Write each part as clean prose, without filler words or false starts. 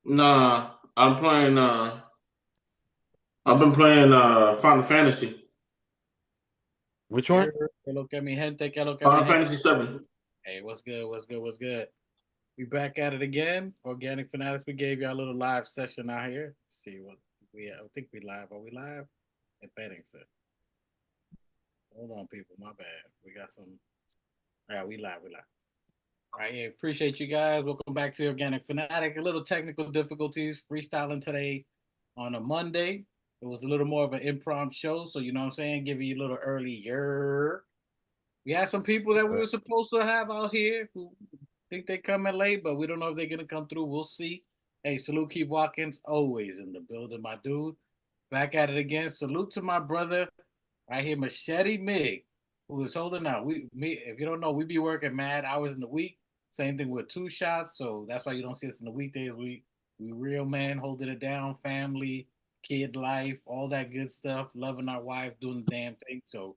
Nah, I'm playing. I've been playing Final Fantasy. Which one? Here, que lo que mi gente, que lo que mi Final gente. Fantasy 7. Hey, what's good? What's good? What's good? We back at it again. Organic Fanatics. We gave y'all a little live session out here. See what I think we live. Are we live? At Bennington. Hold on, people. My bad. We got some. Yeah, we live. We live. All right. Yeah. Appreciate you guys. Welcome back to Organic Fanatic. A little technical difficulties. Freestyling today on a Monday. It was a little more of an impromptu show, so you know what I'm saying. Giving you a little earlier. We had some people that we were supposed to have out here who think they coming late, but we don't know if they're gonna come through. We'll see. Hey, salute Keith Watkins, always in the building, my dude. Back at it again. Salute to my brother right here, Machete Mig, who is holding out. If you don't know, we be working mad hours in the week. Same thing with two shots, so that's why you don't see us in the weekdays. We real man holding it down, family, kid life, all that good stuff, loving our wife, doing the damn thing. So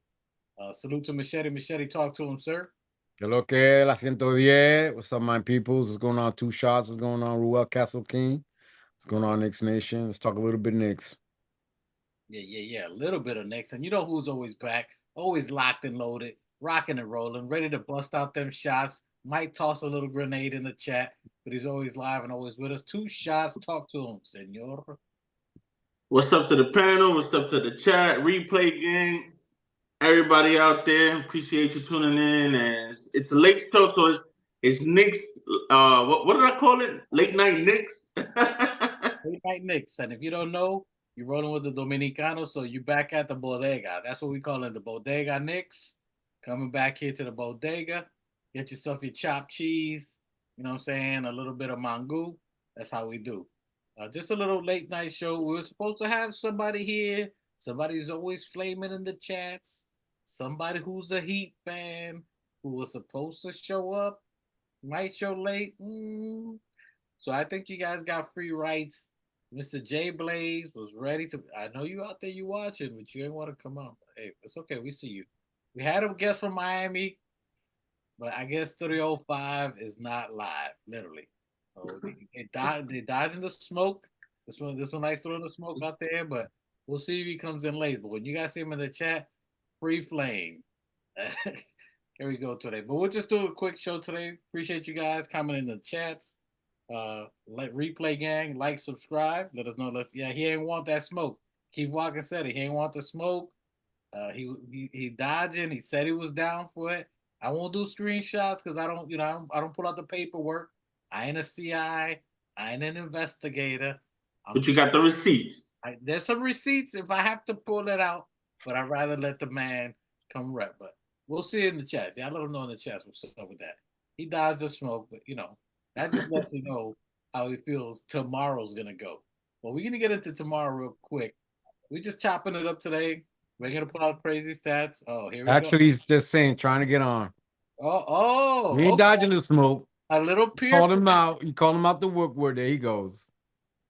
salute to Machete. Machete, talk to him, sir. Que lo que la 110. What's up, my peoples? What's going on? Two shots. What's going on? Ruel Castle King. What's going on, Knicks Nation? Let's talk a little bit Knicks. Yeah. A little bit of Knicks. And you know who's always back, always locked and loaded, rocking and rolling, ready to bust out them shots. Might toss a little grenade in the chat, but he's always live and always with us. Two shots. Talk to him, senor. What's up to the panel? What's up to the chat? Replay gang. Everybody out there, appreciate you tuning in. And it's a late show, so it's Knicks. What did I call it? Late night Knicks. Late night Knicks. And if you don't know, you're rolling with the Dominicanos, so you back at the bodega. That's what we call it, the bodega Knicks. Coming back here to the bodega. Get yourself your chopped cheese. You know what I'm saying? A little bit of mango. That's how we do. Just a little late night show. We were supposed to have somebody here. Somebody who's always flaming in the chats. Somebody who's a Heat fan who was supposed to show up. Might show late. So I think you guys got free rights. Mr. JBlaze was ready to. I know you out there, you watching, but you ain't want to come on. Hey, it's okay. We see you. We had a guest from Miami, but I guess 305 is not live, literally. So they dodging the smoke. This one likes throwing the smoke out there, but we'll see if he comes in late. But when you guys see him in the chat, free flame. Here we go today. But we'll just do a quick show today. Appreciate you guys coming in the chats. Like replay gang, like, subscribe. Let us know. He ain't want that smoke. Keith Walker said it. He ain't want the smoke. He dodging. He said he was down for it. I won't do screenshots because I don't pull out the paperwork. I ain't a CI. I ain't an investigator. But you got the receipts. There's some receipts if I have to pull it out, but I'd rather let the man come rep. But we'll see in the chat. Y'all let him know in the chat what's up with that. He dodged the smoke, but that just lets you know how he feels tomorrow's gonna go. Well, we're gonna get into tomorrow real quick. We're just chopping it up today. We're gonna put out crazy stats. Oh, here we go. Actually, he's just saying, trying to get on. He ain't Okay. dodging the smoke. A little peer Called him pressure. out. You called him out the work word. There he goes.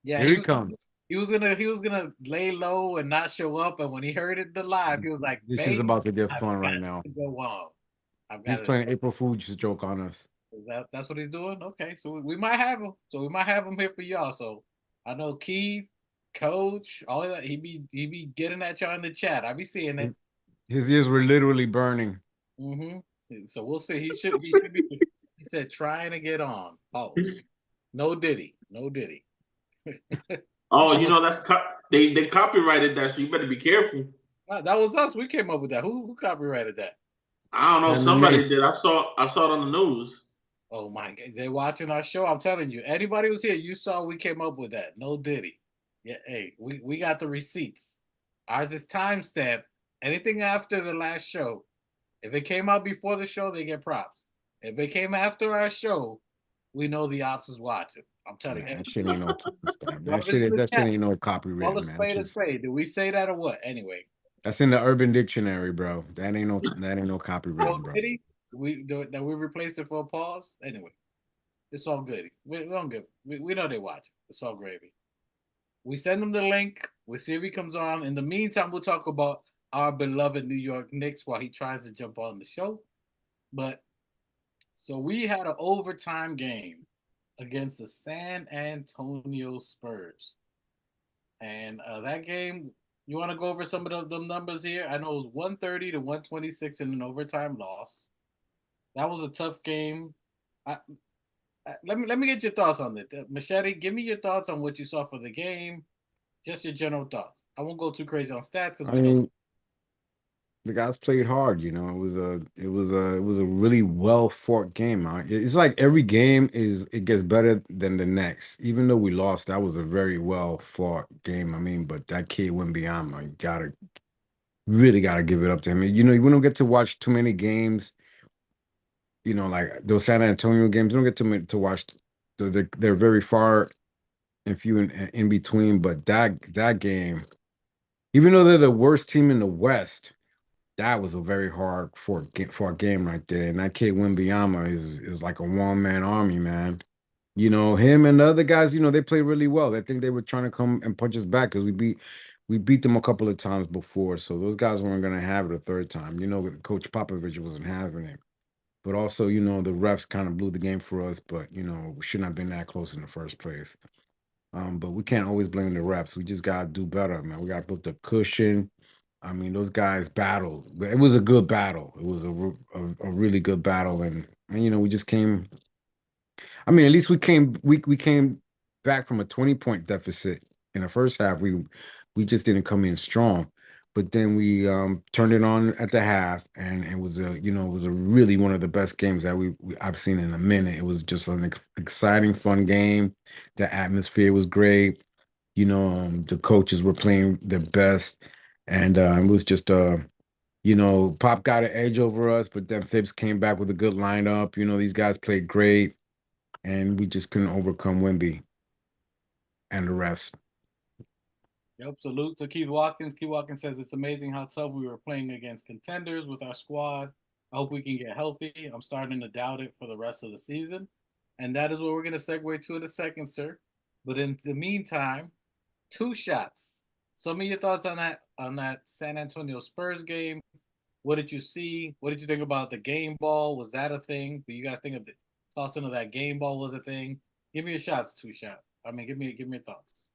Yeah, Here he comes. he was gonna lay low and not show up, and when he heard it the live, he was like, This is "Baby, about to get I've fun got right now. to go on. I've got He's to." playing April Fool's joke on us. That's what he's doing. Okay, so we might have him. So we might have him here for y'all. So I know Keith, Coach, all of that. He be getting at y'all in the chat. I be seeing it. His ears were literally burning. So we'll see. He should be. He said trying to get on. Oh, no Diddy, no Diddy. Oh, they copyrighted that, so you better be careful. That was us. We came up with that. Who copyrighted that? I don't know. And the Somebody Knicks. did. I saw it on the news. Oh my God, they're watching our show. I'm telling you, anybody who's here, you saw we came up with that. No Diddy. Yeah, hey, we got the receipts. Ours is timestamped. Anything after the last show, if it came out before the show, they get props. If it came after our show, we know the ops is watching. I'm telling you. Man, that shit ain't no timestamp. Whoever's in the That shit chat, ain't no call copywritten, a man. spade a spade. Did we say that or what? Anyway, That's in the Urban Dictionary, bro. That ain't no no copywritten, bro. Diddy. We replaced it for a pause. Anyway, it's all good. We don't give. We know they watch. It's all gravy. We send them the link. We see if he comes on. In the meantime, we'll talk about our beloved New York Knicks while he tries to jump on the show. But so we had an overtime game against the San Antonio Spurs. And that game, you want to go over some of the numbers here? I know it was 130 to 126 in an overtime loss. That was a tough game. Let me get your thoughts on it. Machete, give me your thoughts on what you saw for the game. Just your general thoughts. I won't go too crazy on stats because I we know. mean, the guys played hard. It was a really well fought game. It's like every game it gets better than the next. Even though we lost, that was a very well fought game. I mean, but that kid Wembanyama, you gotta give it up to him. You know, we don't get to watch too many games. You know, like those San Antonio games, you don't get to watch. They're very far and few in between. But that game, even though they're the worst team in the West, that was a very hard for a game right there. And that kid Wembanyama is like a one-man army, man. You know, him and the other guys, you know, they play really well. I think they were trying to come and punch us back because we beat them a couple of times before. So those guys weren't gonna have it a third time. You know, Coach Popovich wasn't having it. But also, you know, the refs kind of blew the game for us, but you know, we shouldn't have been that close in the first place. But we can't always blame the refs. We just gotta do better, man. We gotta put the cushion. I mean, those guys battled. It was a good battle. It was a really good battle, and you know, we just came. I mean, at least we came back from a 20-point deficit in the first half. We just didn't come in strong, but then we turned it on at the half, and it was it was a really one of the best games that I've seen in a minute. It was just an exciting, fun game. The atmosphere was great. You know, the coaches were playing their best, and it was just Pop got an edge over us, but then Thibs came back with a good lineup. You know, these guys played great, and we just couldn't overcome Wimby and the refs. Yep, salute to Keith Watkins. Keith Watkins says it's amazing how tough we were playing against contenders with our squad. I hope we can get healthy. I'm starting to doubt it for the rest of the season. And that is what we're going to segue to in a second, sir. But in the meantime, two shots. Some of your thoughts on that San Antonio Spurs game. What did you see? What did you think about the game ball? Was that a thing? Do you guys think of the tossing of that game ball was a thing? Give me your shots, two shot. I mean, give me your thoughts.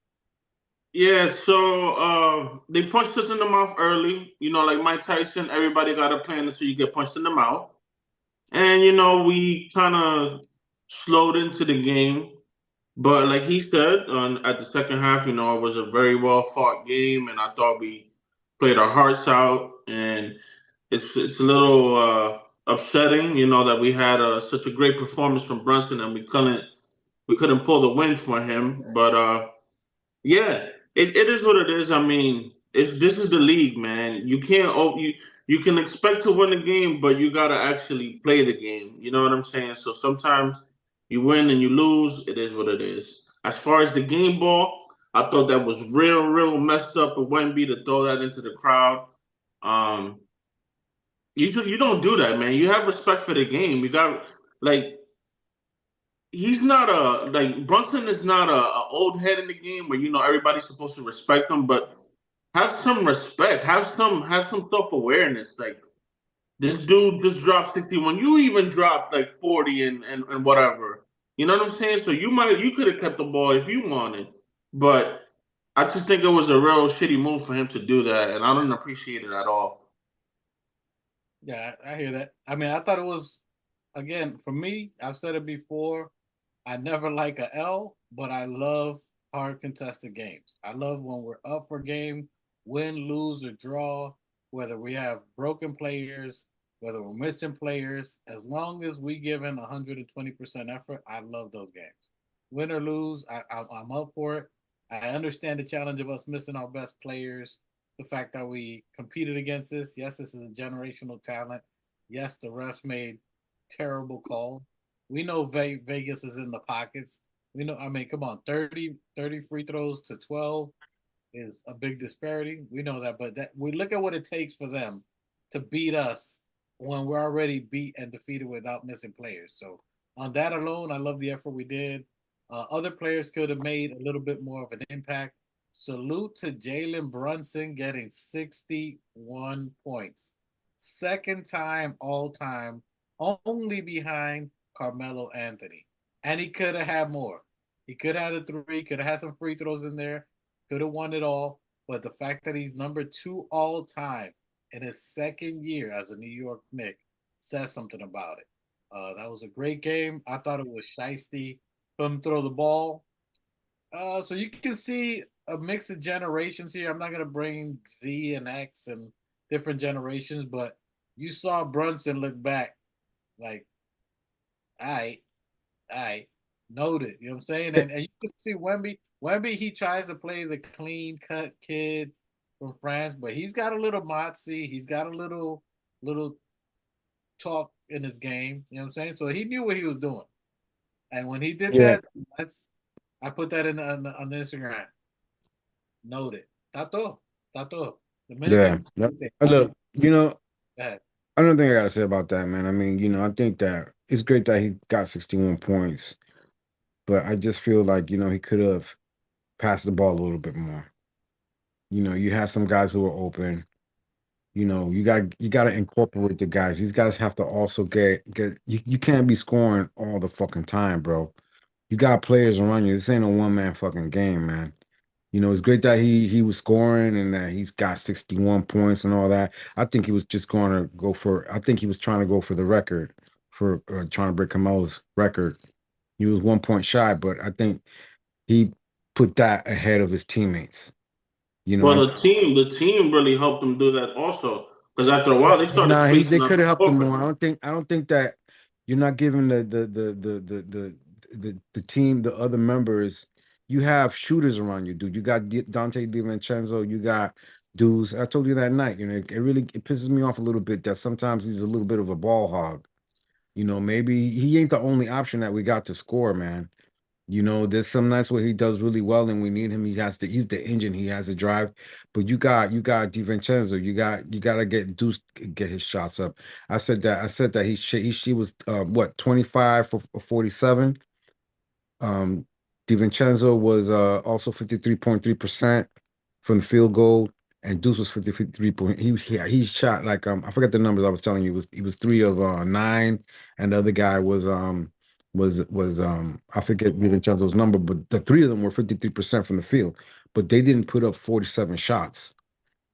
Yeah, so they punched us in the mouth early. You know, like Mike Tyson, everybody got a plan until you get punched in the mouth. And you know, we kind of slowed into the game. But like he said, at the second half, you know, it was a very well fought game, and I thought we played our hearts out. And it's a little upsetting, you know, that we had such a great performance from Brunson, and we couldn't pull the win for him. But yeah, it is what it is. I mean, this is the league, man. You can expect to win the game, but you gotta actually play the game. You know what I'm saying? So sometimes you win and you lose. It is what it is. As far as the game ball, I thought that was real messed up of Wemby to throw that into the crowd. Um, you don't do that, man. You have respect for the game. You got like he's not a like Brunson is not a old head in the game where you know everybody's supposed to respect him, but have some respect, have some self awareness. Like this dude just dropped 61. You even dropped like 40 and whatever. You know what I'm saying? So you could have kept the ball if you wanted, but I just think it was a real shitty move for him to do that, and I don't appreciate it at all. Yeah, I hear that. I mean, I thought it was, again, for me, I've said it before, I never like a L, but I love hard contested games. I love when we're up for game, win, lose, or draw, whether we have broken players, whether we're missing players, as long as we give in 120% effort, I love those games. Win or lose, I'm up for it. I understand the challenge of us missing our best players, the fact that we competed against this. Yes, this is a generational talent. Yes, the refs made terrible calls. We know Vegas is in the pockets. We know, I mean, come on, 30 free throws to 12 is a big disparity. We know that, but that we look at what it takes for them to beat us when we're already beat and defeated without missing players. So on that alone, I love the effort we did. Other players could have made a little bit more of an impact. Salute to Jalen Brunson getting 61 points. Second time all time, only behind Carmelo Anthony. and he could have had more. He could have had a 3, could have had some free throws in there, could have won it all. But the fact that he's number 2 all time in his second year as a New York Knick says something about it. That was a great game. I thought it was shiesty for him to throw the ball. So you can see a mix of generations here. I'm not gonna bring Z and X and different generations, but you saw Brunson look back like, all right, noted. You know what I'm saying? And you can see Wemby. Wemby, he tries to play the clean cut kid from France, but he's got a little moxie. He's got a little talk in his game. You know what I'm saying? So he knew what he was doing. And when he did Yeah, that, I put that on the Instagram. Noted. Tato. Tato. yeah. Dominican. Look, you know, Go ahead. I don't think I gotta say about that, man. I mean, I think that it's great that he got 61 points, but I just feel like, he could have passed the ball a little bit more. You have some guys who are open. You gotta incorporate the guys. These guys have to also get you can't be scoring all the fucking time, bro. You got players around you. This ain't a one-man fucking game, man. It's great that he was scoring and that he's got 61 points and all that. I think he was just going to go for. I think he was trying to go for the record, for trying to break Camelo's record. He was 1 point shy, but I think he put that ahead of his teammates. Well, I the team really helped him do that also, because after a while they started Nah, they spacing out could the have helped floor him for more. him. I don't think that you're not giving the team, the other members. You have shooters around you, dude. You got Dante DiVincenzo. You got Deuce. I told you that night. It pisses me off a little bit that sometimes he's a little bit of a ball hog. Maybe he ain't the only option that we got to score, man. There's some nights where he does really well and we need him. He's the engine, he has a drive. But you got DiVincenzo, you gotta get Deuce, get his shots up. I said that she was what, 25 for 47. Um DiVincenzo was also 53.3% from the field goal, and Deuce was 53 point. He shot like, I forget the numbers I was telling you. He was 3 of 9, and the other guy was I forget DiVincenzo's number, but the three of them were 53% from the field, but they didn't put up 47 shots.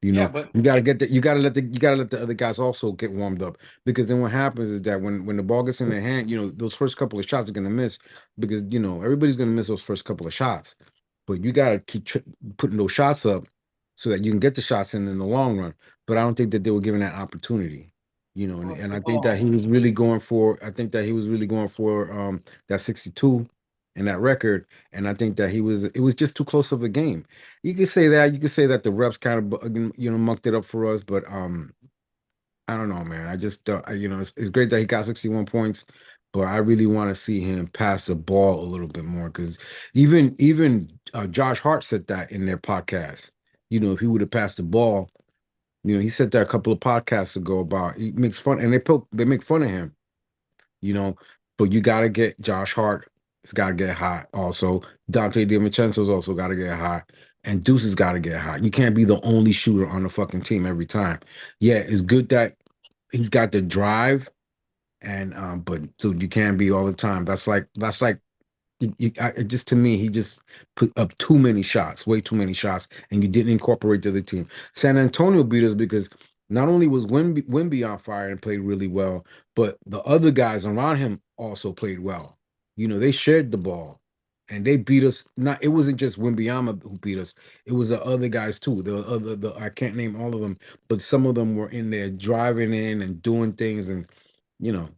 Yeah, but You gotta let the other guys also get warmed up, because then what happens is that when the ball gets in their hand, those first couple of shots are gonna miss, because everybody's gonna miss those first couple of shots, but you gotta keep putting those shots up so that you can get the shots in the long run. But I don't think that they were given that opportunity, and I think that hold he was really going for. I think that he was really going for that 62 and that record, and I think that it was just too close of a game. You could say that. You could say that the reps kind of, mucked it up for us, but I don't know, man. I just, it's great that he got 61 points, but I really want to see him pass the ball a little bit more, because even Josh Hart said that in their podcast. If he would have passed the ball, he said that a couple of podcasts ago about, he makes fun, and they make fun of him, you know. But you got to get Josh Hart. It's got to get hot. Also, Dante DiVincenzo's also got to get hot, and Deuce has got to get hot. You can't be the only shooter on the fucking team every time. Yeah, it's good that he's got the drive, and but so you can't be all the time. That's like it just, to me, he just put up too many shots, way too many shots, and you didn't incorporate the other team. San Antonio beat us because not only was Wemby on fire and played really well, but the other guys around him also played well. They shared the ball, and they beat us. Not It wasn't just Wembyama who beat us; it was the other guys too. The I can't name all of them, but some of them were in there driving in and doing things, and you know.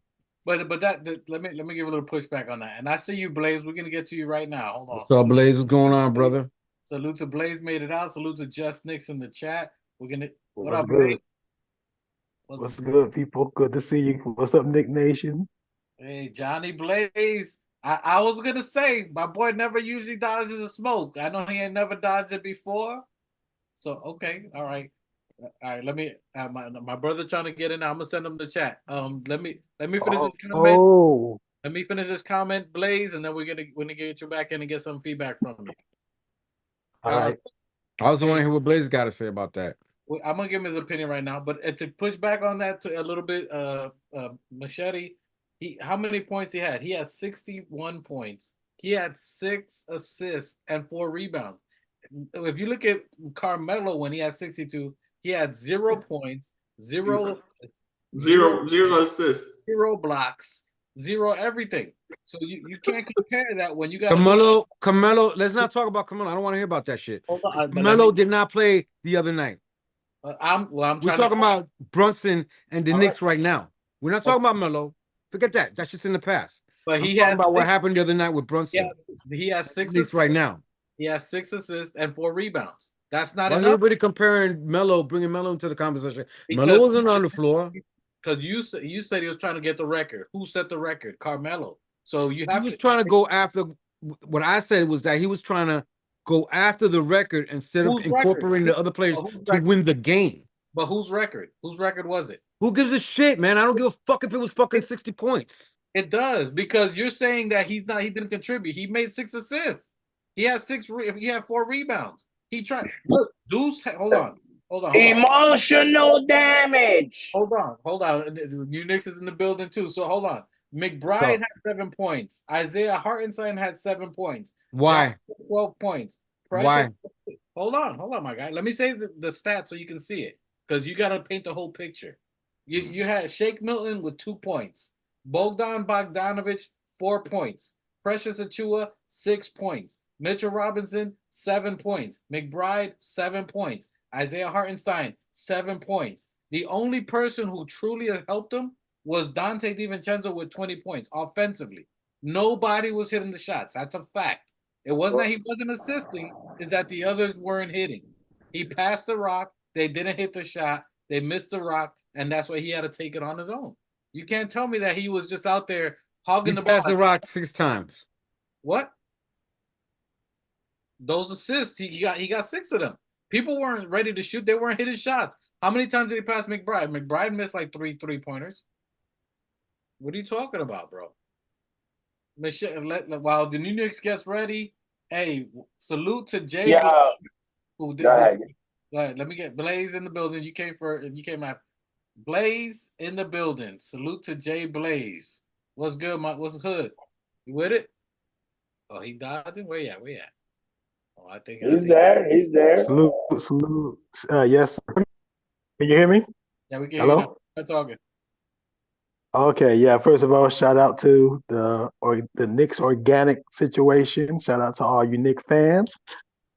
let me give a little pushback on that. And I see you, Blaze. We're gonna get to you right now. Hold on. What's up, Blaze? What's going on, brother? Salute to Blaze made it out. Salute to Just Knicks in the chat. We're gonna what What's up, Blaze? good? What's What's good, people? Good to see you. What's up, Nick Nation? Hey, Johnny Blaze. I was gonna say my boy never usually dodges a smoke. I know he ain't never dodged it before. So okay, all right. All right, let me my brother trying to get in. I'm gonna send him the chat. Let me finish this comment. Oh, Let me finish this comment, Blaze, and then we're gonna get you back in and get some feedback from you. all right. I also want Hey, to hear what Blaze got to say about that. I'm gonna give him his opinion right now, but to push back on that to a little bit, Machete. How many points he had? He had 61 points. He had 6 assists and 4 rebounds. If you look at Carmelo when he had 62, he had 0 points, 0 zero assists. 0 blocks, 0 everything. So you can't compare that when you got Carmelo, let's not talk about Carmelo. I don't want to hear about that shit. Hold on, Carmelo did not play the other night. I'm We're talking about Brunson and the Knicks right now. We're not talking about Melo. Forget that. That's just in the past. But I'm talking about what happened the other night with Brunson. He has 6 Knicks right now. He has 6 assists and 4 rebounds. That's not Why is enough. everybody comparing Melo, bringing Melo into the conversation? Because Melo wasn't on the floor. Because you said he was trying to get the record. Who set the record? Carmelo. So you have He was trying to go after. What I said was that he was trying to go after the record instead of incorporating the other players to win the game. But whose record? Whose record was it? Who gives a shit, man? I don't give a fuck if it was fucking 60 points. It does, because you're saying that he didn't contribute. He made 6 assists. He had 4 rebounds. He tried. Look, Deuce, hold on. Emotional damage. Hold on. New Knicks is in the building too. So hold on. McBride had 7 points. Isaiah Hartenstein had 7 points. Why? 12 points. Why? Hold on, my guy. Let me say the stats so you can see it, because you got to paint the whole picture. You had Shake Milton with 2 points. Bogdan Bogdanovic, 4 points. Precious Achua, 6 points. Mitchell Robinson, 7 points. McBride, 7 points. Isaiah Hartenstein, 7 points. The only person who truly helped him was Dante DiVincenzo with 20 points offensively. Nobody was hitting the shots. That's a fact. It wasn't that he wasn't assisting, it's that the others weren't hitting. He passed the rock. They didn't hit the shot. They missed the rock, and that's why he had to take it on his own. You can't tell me that he was just out there hogging the ball. He passed the rock 6 times. What? Those assists, he got 6 of them. People weren't ready to shoot. They weren't hitting shots. How many times did he pass McBride? McBride missed like 3 3-pointers. What are you talking about, bro? While the New Knicks gets ready, hey, salute to Jay. Yeah. Who did? Go ahead. Go ahead. Let me get Blaze in the building. You came after Blaze in the building. Salute to JBlaze. What's good, what's hood? You with it? Oh, he dodging? Where you at? Oh, I think He's there. Salute. Yes. Can you hear me? Yeah, we can. Hello? Hear you. I'm talking. Okay, yeah. First of all, shout out to the Knicks organic situation. Shout out to all you Knicks fans.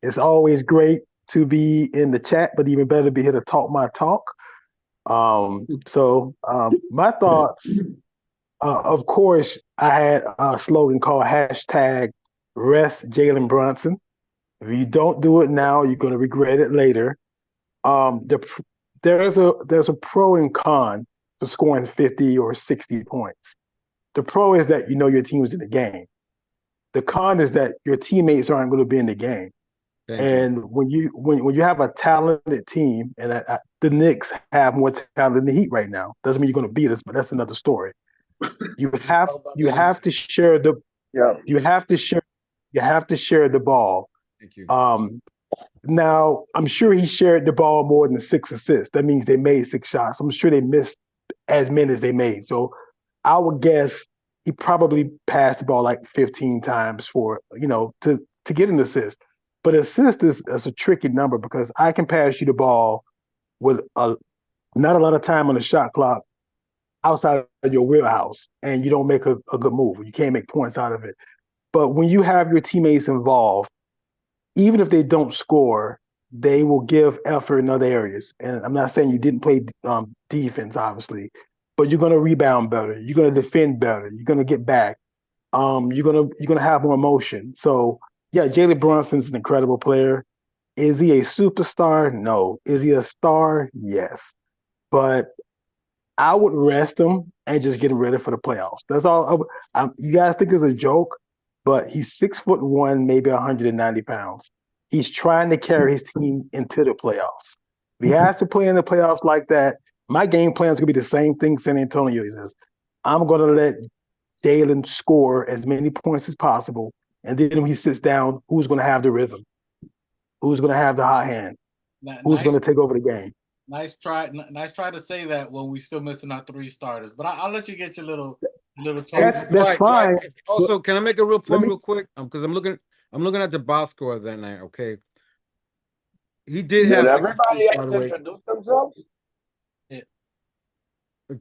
It's always great to be in the chat, but even better to be here to talk my talk. My thoughts. Of course, I had a slogan called #Rest Jalen Brunson. If you don't do it now, you're going to regret it later. There's a pro and con for scoring 50 or 60 points. The pro is that you know your team is in the game. The con is that your teammates aren't going to be in the game. When you have a talented team, and the Knicks have more talent than the Heat right now, doesn't mean you're going to beat us, but that's another story. You have to share the ball. Thank you. Now I'm sure he shared the ball more than 6 assists. That means they made 6 shots. I'm sure they missed as many as they made. So I would guess he probably passed the ball like 15 times to get an assist. But assist is a tricky number, because I can pass you the ball with not a lot of time on the shot clock outside of your wheelhouse, and you don't make a good move. You can't make points out of it. But when you have your teammates involved, even if they don't score, they will give effort in other areas. And I'm not saying you didn't play defense, obviously, but you're going to rebound better. You're going to defend better. You're going to get back. You're gonna have more emotion. So yeah, Jalen Brunson's an incredible player. Is he a superstar? No. Is he a star? Yes. But I would rest him and just get him ready for the playoffs. That's all. You guys think it's a joke, but he's 6'1", maybe 190 pounds. He's trying to carry his team into the playoffs. If he has to play in the playoffs like that, my game plan is going to be the same thing San Antonio says. I'm going to let Jalen score as many points as possible, and then when he sits down, who's going to have the rhythm? Who's going to have the hot hand? Who's going to take over the game? Nice try to say that when we still missing our 3 starters. But I'll let you get your little A little That's token. fine. Also, can I make a real Let point me- real quick? Because I'm looking at the box score of that night. Okay, he did Did have 6 everybody assists, by else the way. introduce themselves?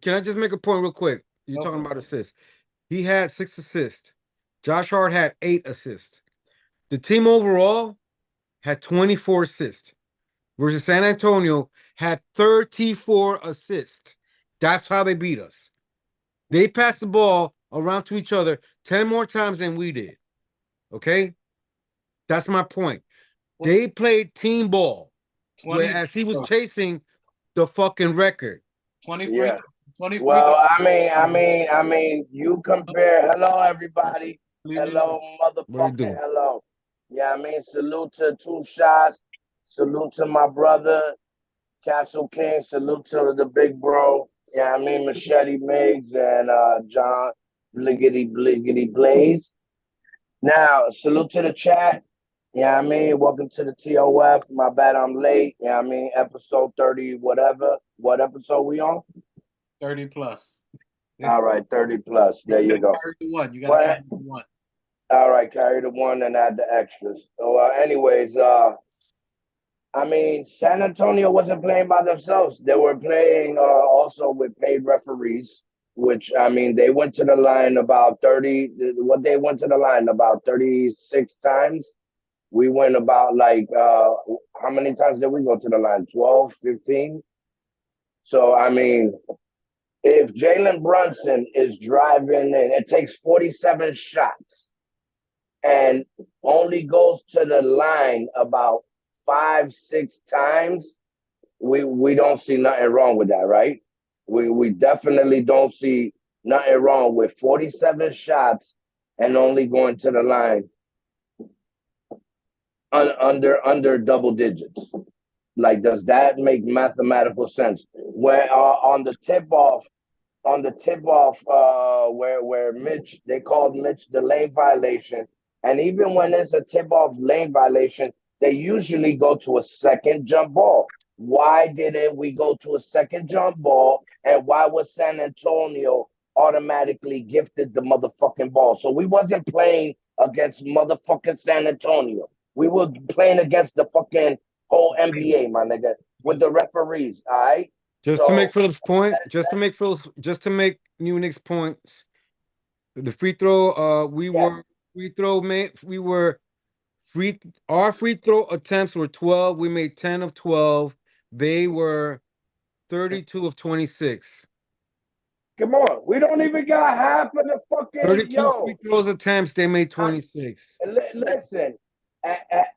Can I just make a point real quick? You're Go talking for it. about assists. He had 6 assists. Josh Hart had 8 assists. The team overall had 24 assists, versus San Antonio had 34 assists. That's how they beat us. They passed the ball around to each other 10 more times than we did. Okay? That's my point. They played team ball, 20, whereas he was chasing the fucking record. 20 Yeah. 20 free Well, I mean, you compare. Hello, everybody. Hello, What do you motherfucking do? hello. Yeah, I mean, salute to Two Shots. Salute to my brother, Castle King. Salute to the big bro. Yeah, I mean, Machete Miggs and John Bliggity Blaze. Now, salute to the chat. Yeah, I mean, welcome to the TOF. My bad, I'm late. Yeah, I mean, episode 30, whatever. What episode we on? 30 plus. All right, 30 plus. There you go. Carry the one. You got to Well, carry the one. all right, carry the one and add the extras. So, anyways, I mean, San Antonio wasn't playing by themselves. They were playing also with paid referees, which I mean, they went to the line about 30. What they went to the line about 36 times. We went about like how many times did we go to the line? 12, 15. So I mean, if Jalen Brunson is driving in, it takes 47 shots and only goes to the line about 5, 6 times, we don't see nothing wrong with that, right? We definitely don't see nothing wrong with 47 shots and only going to the line under double digits. Like, does that make mathematical sense? When on the tip off where Mitch, they called Mitch the lane violation, and even when it's a tip off lane violation, they usually go to a second jump ball. Why didn't we go to a second jump ball, and why was San Antonio automatically gifted the motherfucking ball? So we wasn't playing against motherfucking San Antonio. We were playing against the fucking whole NBA, my nigga, with the referees. All right. Just to make Phillips' point, just to make Munich's points, the free throw, our free throw attempts were 12. We made 10 of 12. They were 32 of 26. Come on, we don't even got half of the fucking 32 free throws attempts, they made 26. Listen,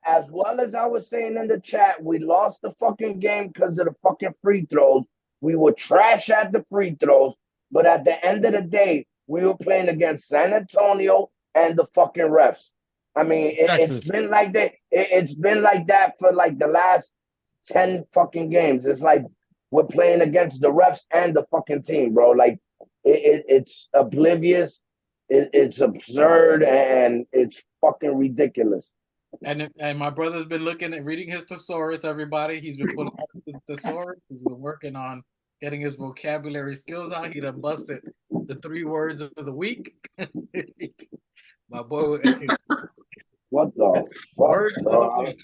as well as I was saying in the chat, we lost the fucking game because of the fucking free throws. We were trash at the free throws, but at the end of the day, we were playing against San Antonio and the fucking refs. I mean, it's been like that. It's been like that for like the last 10 fucking games. It's like we're playing against the refs and the fucking team, bro. Like it's oblivious, it's absurd, and it's fucking ridiculous. And my brother's been reading his thesaurus, everybody. He's been pulling out the thesaurus. He's been working on getting his vocabulary skills out. He done busted the 3 words of the week. My boy. What the fuck? Words of the week.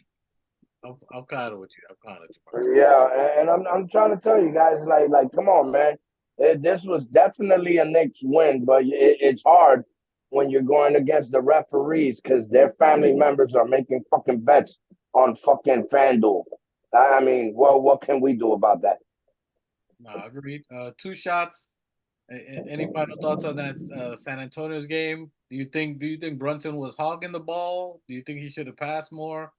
I'm kind of with you. Yeah, and I'm trying to tell you guys, like, come on, man. This was definitely a Knicks win, but it's hard when you're going against the referees because their family members are making fucking bets on fucking FanDuel. I mean, well, what can we do about that? No, agreed. 2 shots. Any final thoughts on that San Antonio's game? Do you think Brunson was hogging the ball? Do you think he should have passed more?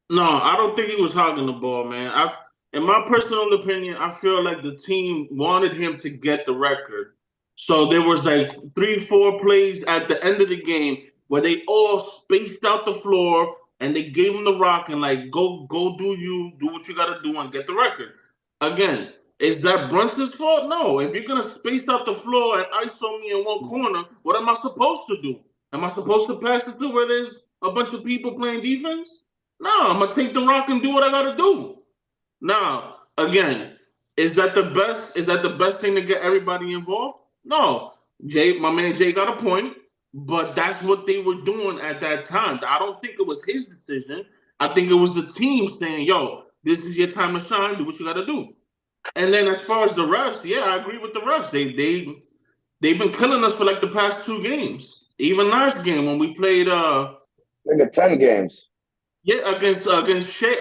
No, I don't think he was hogging the ball, man. In my personal opinion, I feel like the team wanted him to get the record. So there was like 3, 4 plays at the end of the game where they all spaced out the floor and they gave him the rock and like go do what you gotta do and get the record. Again, is that Brunson's fault? No. If you're gonna space out the floor and ISO me in one corner, what am I supposed to do? Am I supposed to pass it to where there's a bunch of people playing defense? No, I'm gonna take the rock and do what I gotta do. Now, again, is that the best? Is that the best thing to get everybody involved? No. My man Jay got a point, but that's what they were doing at that time. I don't think it was his decision. I think it was the team saying, "Yo, this is your time to shine. Do what you got to do." And then as far as the refs, yeah, I agree with the refs. They've been killing us for like the past 2 games. Even last game when we played Nigga, 10 games. yeah, against OKC.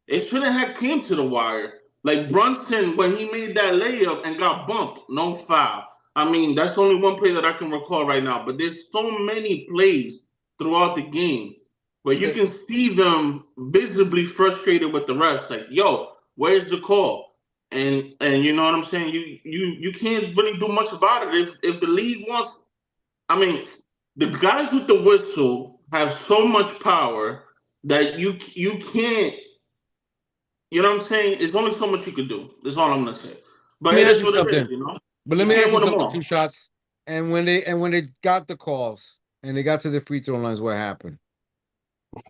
It shouldn't have came to the wire. Like Brunson, when he made that layup and got bumped, no foul. I mean, that's only one play that I can recall right now. But there's so many plays throughout the game where you can see them visibly frustrated with the refs. Like, yo, where's the call? And you know what I'm saying? You can't really do much about it if the league wants. I mean, the guys with the whistle have so much power that you can't. You know what I'm saying? It's only so much you can do. That's all I'm gonna say. Let But me it ask is you what it something. is. You know, But let you me ask can't you win them something, all. Two Shots. And when they got the calls and they got to the free throw lines, what happened?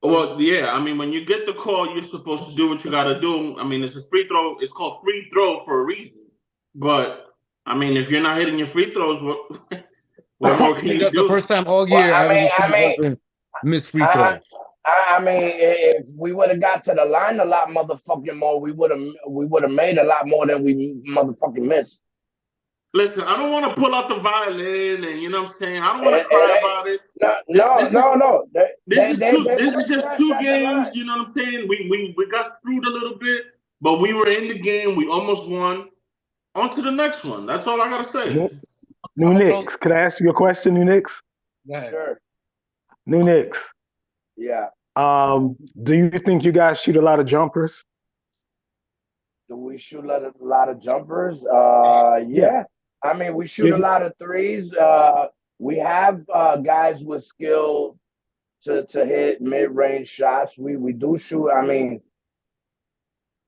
Well, yeah. I mean, when you get the call, you're supposed to do what you got to do. I mean, it's a free throw. It's called free throw for a reason. But I mean, if you're not hitting your free throws, what more I can think you that's the do? first time all Well, year I ever seen Brunson miss free I, throws. I mean, if we would have got to the line a lot motherfucking more, we would have made a lot more than we motherfucking missed. Listen, I don't want to pull out the violin, and you know what I'm saying. I don't want to It, cry it about it. ain't, This, no, this is no, no. this is two. They This is played just trash two at the games. line. You know what I'm saying? We got screwed a little bit, but we were in the game. We almost won. On to the next one. That's all I gotta say. New Knicks. Could I ask you a question, New Knicks? Go ahead. Sure. New Knicks. Yeah. Do you think you guys shoot a lot of jumpers? Do we shoot a lot of jumpers? Yeah. Yeah. I mean, we shoot a lot of threes. We have guys with skill to hit mid-range shots. We do shoot. I mean,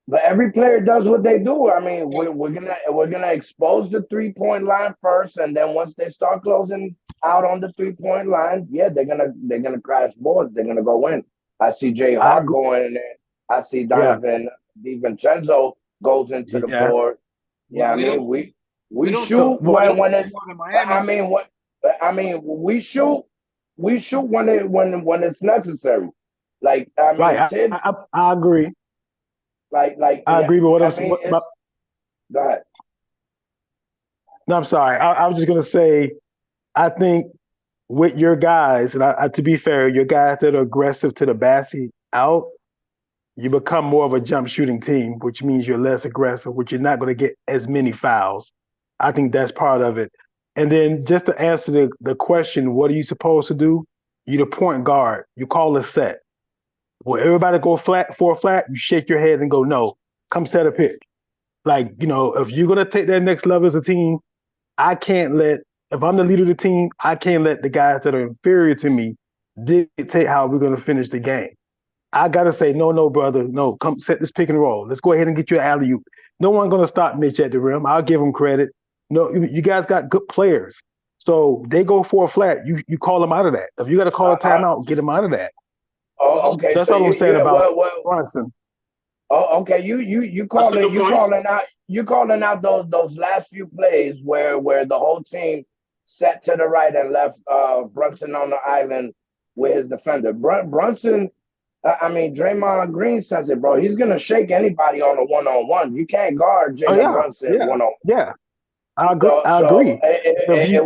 but every player does what they do. I mean, we're gonna expose the 3-point line first, and then once they start closing out on the 3-point line, yeah, they're gonna crash boards. They're gonna go in. I see Jay I Hart going in there. I see yeah. Donovan DiVincenzo goes into the Yeah. board. Yeah, I We mean don't we don't So shoot shoot what? when it's. more than I Miami. mean what. I mean we shoot when it's necessary. Like I mean Right. Tibbs. I agree. Like I yeah. agree. But I mean it's. Go ahead. no, I'm sorry. I was just gonna say. I think with your guys, and to be fair, your guys that are aggressive to the basket out, you become more of a jump shooting team, which means you're less aggressive, which you're not going to get as many fouls. I think that's part of it. And then just to answer the question, what are you supposed to do? You're the point guard. You call a set. Well, everybody go flat for a flat, you shake your head and go, no, come set a pick. Like, if you're going to take that next level as a team, I can't if I'm the leader of the team, I can't let the guys that are inferior to me dictate how we're going to finish the game. I gotta say, no, brother, no, come set this pick and roll. Let's go ahead and get you an alley oop. No one's gonna stop Mitch at the rim. I'll give him credit. No, you guys got good players, so they go for a flat. You call them out of that. If you got to call a timeout, get them out of that. Oh, okay. That's So all I'm saying about well, Brunson. oh, okay. You That's a calling good point. those last few plays where the whole team set to the right and left Brunson on the island with his defender. Brunson. I mean, Draymond Green says it, bro. He's gonna shake anybody on a one-on-one. You can't guard Oh Jalen yeah, Brunson yeah, one-on-one. yeah. I agree. So I so agree. If you,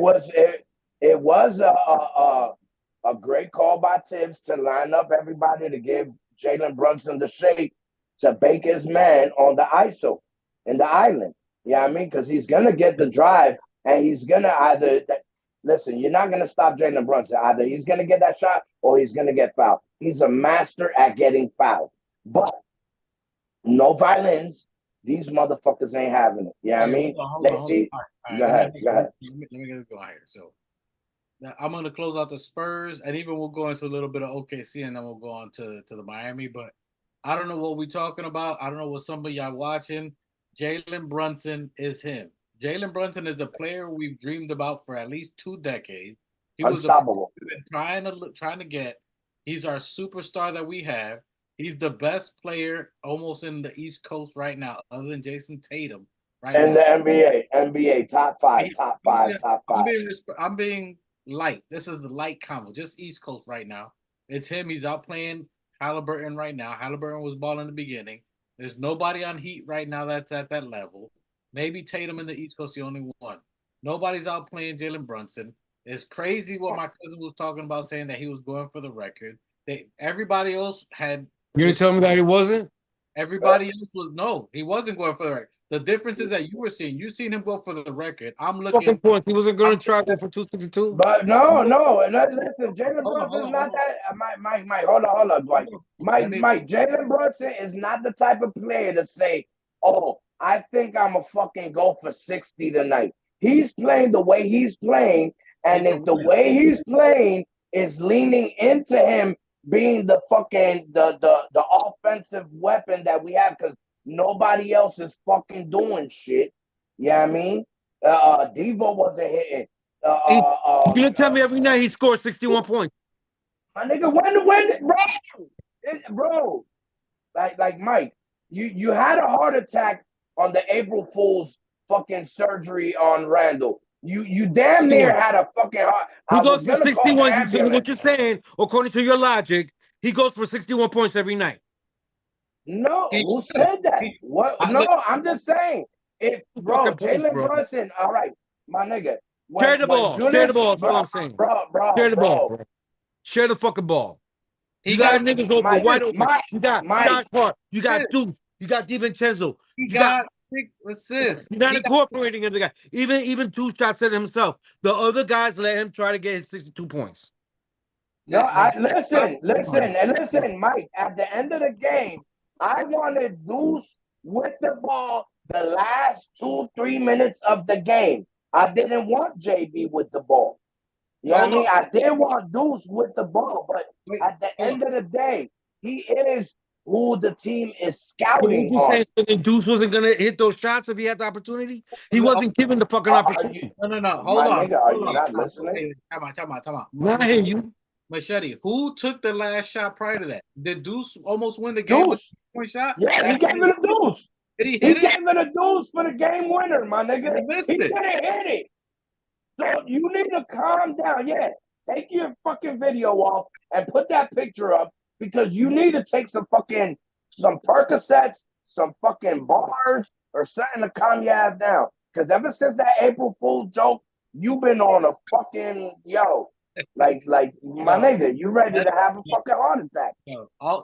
it was a great call by Tibbs to line up everybody to give Jalen Brunson the shake to bake his man on the ISO in the island. You know what I mean? Because he's gonna get the drive and he's gonna either listen, you're not gonna stop Jalen Brunson. Either he's gonna get that shot or he's gonna get fouled. He's a master at getting fouled. But no violins. These motherfuckers ain't having it. You know what I mean? Hold They on. see. All right. Go ahead. Go ahead. Let me get it going here. So now I'm going to close out the Spurs, and even we'll go into a little bit of OKC, and then we'll go on to the Miami. But I don't know what we're talking about. I don't know what some of y'all watching. Jalen Brunson is him. Jalen Brunson is a player we've dreamed about for at least 2 decades. He was a player Unstoppable. we've been trying to get. He's our superstar that we have. He's the best player almost in the East Coast right now, other than Jason Tatum. right in now. the NBA, top five. I'm being light. This is a light combo, just East Coast right now. It's him. He's out playing Halliburton right now. Halliburton was balling in the beginning. There's nobody on Heat right now that's at that level. Maybe Tatum in the East Coast, the only one. Nobody's out playing Jalen Brunson. It's crazy what my cousin was talking about, saying that he was going for the record. Everybody else had. You didn't tell me that he wasn't? Everybody else was no, he wasn't going for the record. The difference is that you seen him go for the record. I'm looking. Points. He wasn't going to try for 262. But no. Listen, Jalen Brunson is not that. Mike, hold on, Dwight. Mike, Jalen Brunson is not the type of player to say, "Oh, I think I'm a fucking go for 60 tonight." He's playing the way he's playing, and if the way he's playing is leaning into him being the fucking the offensive weapon that we have, because nobody else is fucking doing shit. You know what I mean? Devo wasn't hitting. You're gonna tell me every night he scores 61 points. My nigga, bro, like Mike, you had a heart attack on the April Fool's fucking surgery on Randall. You damn near had a fucking heart. He goes for 61. What you're saying, according to your logic, he goes for 61 points every night. No, who said that? What? No, I'm just saying. If bro, Jalen Brunson, all right, my nigga. Share the ball. Share the ball. That's all I'm saying. Share the ball, bro. Share the fucking ball. You got niggas open, wide open. You got Clark. You got Deuce. You got DiVincenzo. You got 6 assists. You're not incorporating the guy. Even Deuce shot said it himself. The other guys let him try to get his 62 points. No, listen, Mike. At the end of the game, I wanted Deuce with the ball the last 2-3 minutes of the game. I didn't want JB with the ball. You know what I mean? I did want Deuce with the ball, but at the end of the day, he is who the team is scouting on. Deuce wasn't going to hit those shots if he had the opportunity? He wasn't given the fucking opportunity. No. Hold on. Nigga, are you not listening? Time out. Not hear you. Machete, who took the last shot prior to that? Did Deuce almost win the game with a 2-point shot? Yeah, he gave it a Deuce. Did he hit it? He gave it a Deuce for the game winner, my nigga. He didn't hit it. So you need to calm down. Yeah, take your fucking video off and put that picture up, because you need to take some Percocets, some fucking bars, or something to calm your ass down. Because ever since that April Fool's joke, you've been on a fucking like my nigga, you ready to have a fucking heart attack.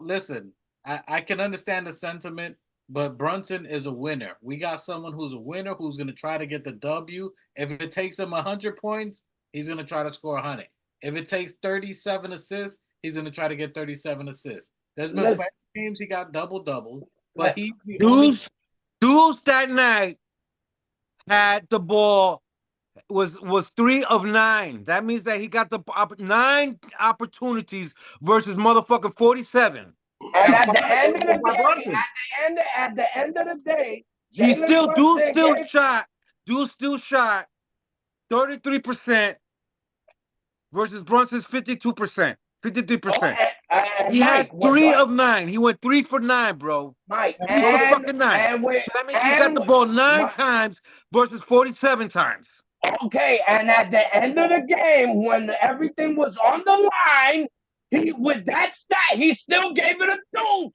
Listen, I can understand the sentiment, but Brunson is a winner. We got someone who's a winner who's going to try to get the W. If it takes him 100 points, he's going to try to score 100. If it takes 37 assists, he's going to try to get 37 assists. There's been games he got double-doubles, but Deuce that night had the ball, was 3 of 9. That means that he got the 9 opportunities versus motherfucking 47. And at the end of the day, Deuce still shot 33% versus Brunson's 52%. 53%. He had 3 of 9. He went 3 for 9, bro. Mike, so that means he got the ball 9 times versus 47 times. Okay, and at the end of the game, when everything was on the line, with that stat, he still gave it a Deuce.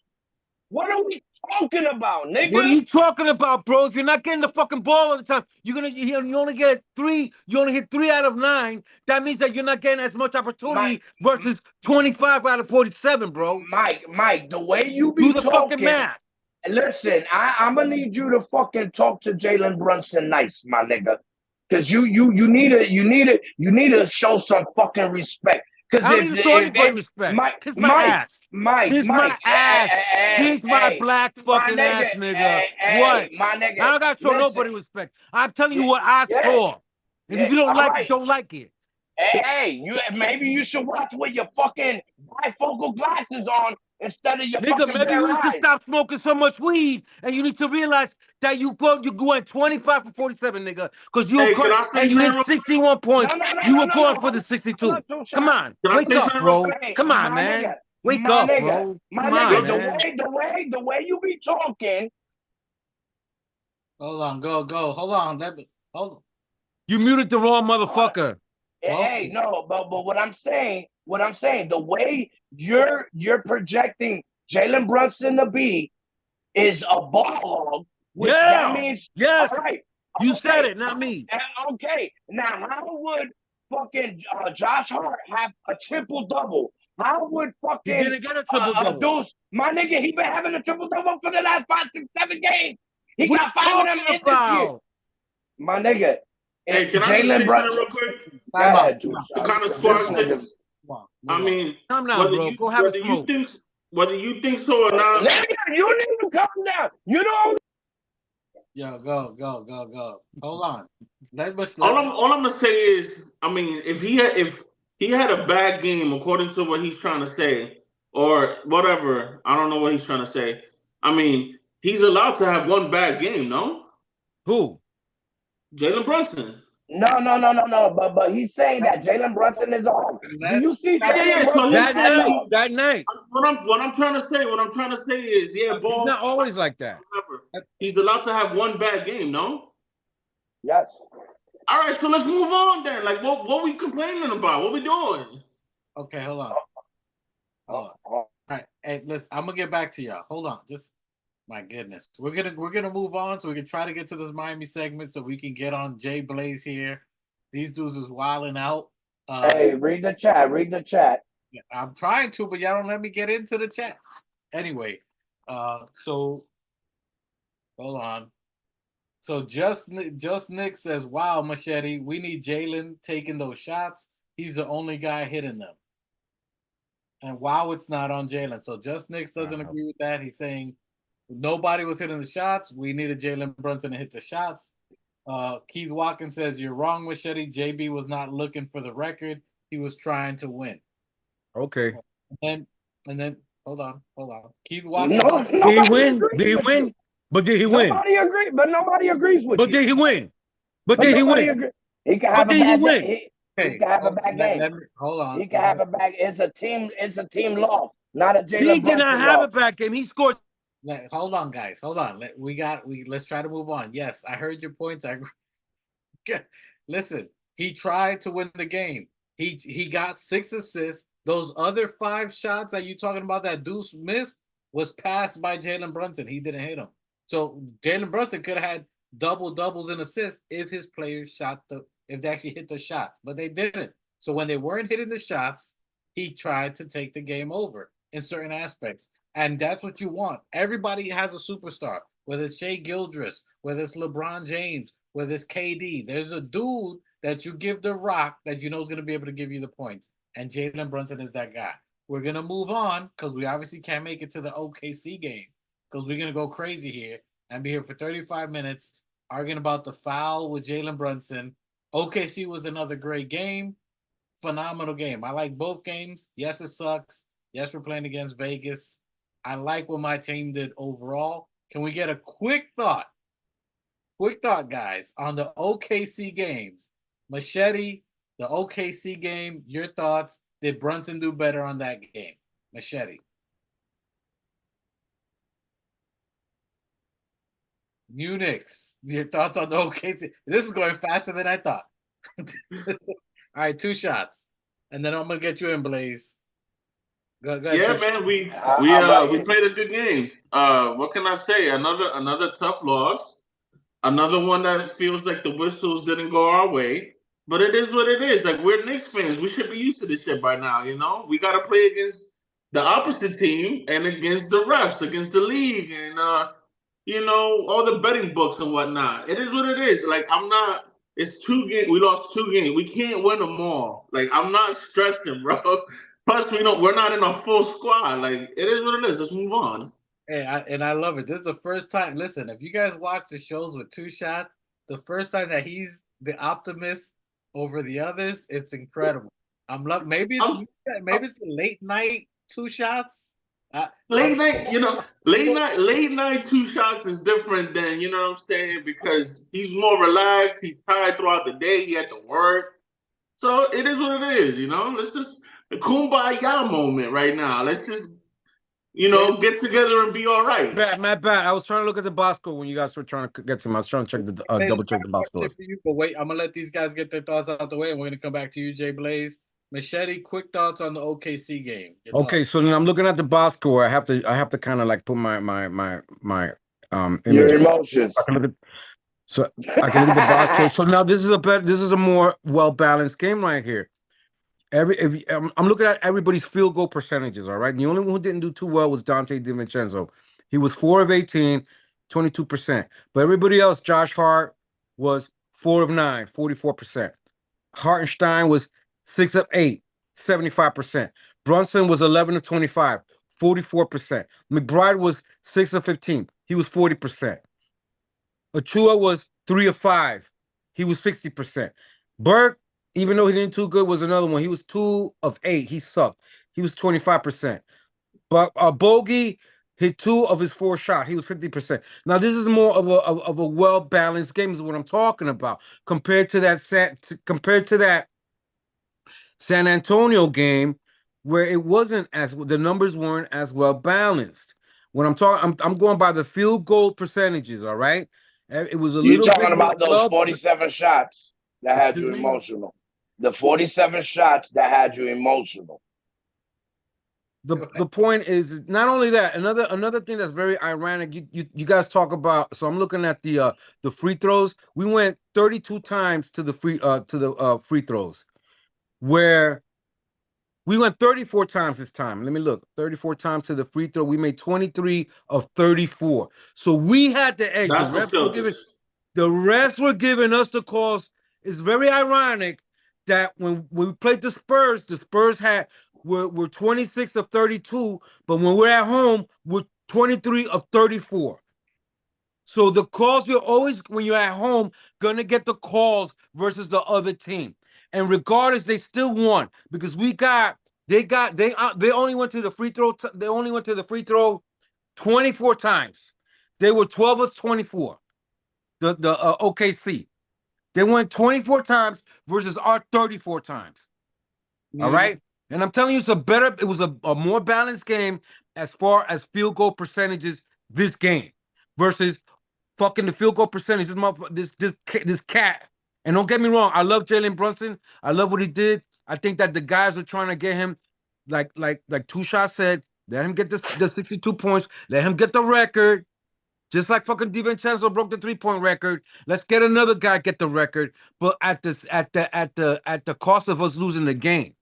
What are we talking about, nigga? What are you talking about, bro? If you're not getting the fucking ball all the time, you only get 3. You only hit 3 out of 9. That means that you're not getting as much opportunity versus 25 out of 47, bro. Mike, the way you be do the fucking math. Listen, I'm gonna need you to fucking talk to Jalen Brunson nice, my nigga, because you need to show some fucking respect. I don't even show anybody respect. Kiss my ass. Kiss my ass. Kiss my black fucking ass, nigga. What? My nigga. I don't gotta show nobody respect. I'm telling you what I saw. And if you don't like it, don't like it. Hey, maybe you should watch with your fucking bifocal glasses on instead of your fucking maybe you need to stop smoking so much weed, and you need to realize that you going 25 for 47, nigga, because you hit 61 points. You were going for the 62. Come on, wake up, bro. Come on, man. Wake up, bro. Come on, man. The way you be talking. Hold on, go. Hold on. Hold. You muted the wrong motherfucker. Hey, no, but what I'm saying, the way you're projecting Jalen Brunson to be is a ball hog, which that means yes. all right. You said it, not me. Okay, now how would fucking Josh Hart have a triple double? How would He fucking didn't get a triple double. Deuce, my nigga, he been having a triple double for the last 5, 6, 7 games. He What got are you 5 of them talking in this year. about? My nigga, Hey, can I just say Jalen something Brunson. real quick? Go ahead, Juice. To kind of This squash nigga. this. I mean, Calm down, bro. Go have a smoke. Whether you think so or not. Nigga, you need to calm down. You know. Yo, go. Hold on. All I'm gonna say is, I mean, if he had a bad game according to what he's trying to say, or whatever, I don't know what he's trying to say. I mean, he's allowed to have one bad game, no? Who? Jalen Brunson. No. But he's saying that Jalen Brunson is on. Do you see Jalen Brunson that night? What I'm trying to say is, yeah, ball. He's not always like that. He's allowed to have one bad game, no? Yes. All right, so let's move on then. Like, what we complaining about? What we doing? Okay, hold on. All right, hey, listen, I'm gonna get back to y'all. Hold on, just my goodness, we're gonna move on so we can try to get to this Miami segment so we can get on JBlaze here. These dudes is wilding out. Hey, read the chat. I'm trying to, but y'all don't let me get into the chat. Anyway, so hold on. So just Nick says, "Wow, Machete, we need Jalen taking those shots. He's the only guy hitting them." And wow, it's not on Jalen. So just Nick doesn't agree with that. He's saying nobody was hitting the shots. We needed Jalen Brunson to hit the shots. Keith Watkins says, "You're wrong, Machete. JB was not looking for the record. He was trying to win." Okay. And then hold on. Keith Watkins. Did he win? Did he win? But did he win? Nobody agrees with but you. Did he win? But did he win? He can have a bad day. He can have a bad game. Hold on. He can have a bad. It's a team loss, not a Jalen Brunson. He did not have a bad game. He scored. Hold on, guys. Hold on. Let's try to move on. Yes, I heard your points. Listen, he tried to win the game. He got 6 assists. Those other 5 shots that you talking about that Deuce missed was passed by Jalen Brunson. He didn't hit them. So Jalen Brunson could have had doubles in assists if his players if they actually hit the shots, but they didn't. So when they weren't hitting the shots, he tried to take the game over in certain aspects. And that's what you want. Everybody has a superstar, whether it's Shea Gildress, whether it's LeBron James, whether it's KD. There's a dude that you give the rock that you know is going to be able to give you the points. And Jalen Brunson is that guy. We're going to move on because we obviously can't make it to the OKC game because we're going to go crazy here and be here for 35 minutes arguing about the foul with Jalen Brunson. OKC was another great game. Phenomenal game. I like both games. Yes, it sucks. Yes, we're playing against Vegas. I like what my team did overall. Can we get a quick thought? Quick thought, guys, on the OKC games. Machete, the OKC game, your thoughts. Did Brunson do better on that game? Machete. Knicks, your thoughts on the OKC? This is going faster than I thought. All right, 2 shots. And then I'm going to get you in, Blaze. Go ahead, yeah, man, we played a good game. What can I say? Another tough loss. Another one that feels like the whistles didn't go our way. But it is what it is. Like, we're Knicks fans. We should be used to this shit by now, you know? We got to play against the opposite team and against the refs, against the league, and, all the betting books and whatnot. It is what it is. Like, it's 2 games. We lost 2 games. We can't win them all. Like, I'm not stressing, bro. Plus, we're not in a full squad. Like, it is what it is. Let's move on. Hey, I love it. This is the first time. Listen, if you guys watch the shows with 2 shots, the first time that he's the optimist over the others, it's incredible. Maybe it's a late night 2 shots. Late night 2 shots is different than, you know what I'm saying, because he's more relaxed. He's tired throughout the day. He had to work, so it is what it is. You know, let's just the kumbaya moment right now. Let's just get together and be all right. Matt, I was trying to look at the box score when you guys were trying to get to him. I was trying to check double check the box score. For you, but wait, I'm gonna let these guys get their thoughts out the way, and we're gonna come back to you, JBlaze. Machete, quick thoughts on the OKC game. Okay, so then I'm looking at the box score. I have to kind of like put my image. Your emotions. I can look at the box score. So now this is a more well balanced game right here. I'm looking at everybody's field goal percentages. All right, and the only one who didn't do too well was Dante DiVincenzo. He was 4 of 18, 22%. But everybody else, Josh Hart was 4 of 9, 44%. Hartenstein was 6 of 8, 75%. Brunson was 11 of 25, 44%. McBride was 6 of 15. He was 40%. Achua was 3 of 5. He was 60%. Burke, even though he didn't too good, was another one. He was 2 of 8. He sucked. He was 25%. But Bogey hit 2 of his 4 shots. He was 50%. Now this is more of a well balanced game, is what I'm talking about, compared to that San Antonio game, where it wasn't the numbers weren't as well balanced. When I'm going by the field goal percentages. All right, it was a little bit. You're talking about those 47 shots that had you emotional. The 47 shots that had you emotional. The point is not only that. Another thing that's very ironic. You guys talk about. So I'm looking at the free throws. We went 32 times to the free throws, where we went 34 times this time. Let me look. 34 times to the free throw. We made 23 of 34. So we had the edge. That's the refs were giving us the calls. It's very ironic that when we played the Spurs we're 26 of 32, but when we're at home, we're 23 of 34. So the calls, you're always, when you're at home, gonna get the calls versus the other team. And regardless, they still won because they only went to the free throw. They only went to the free throw 24 times. They were 12 of 24. The OKC. They went 24 times versus our 34 times. All right. And I'm telling you, it was a more balanced game as far as field goal percentages this game versus fucking the field goal percentage. This cat. And don't get me wrong, I love Jalen Brunson. I love what he did. I think that the guys are trying to get him, like Two Shot said, let him get the 62 points. Let him get the record. Just like fucking DiVincenzo broke the 3-point record. Let's get another guy get the record, but at the cost of us losing the game.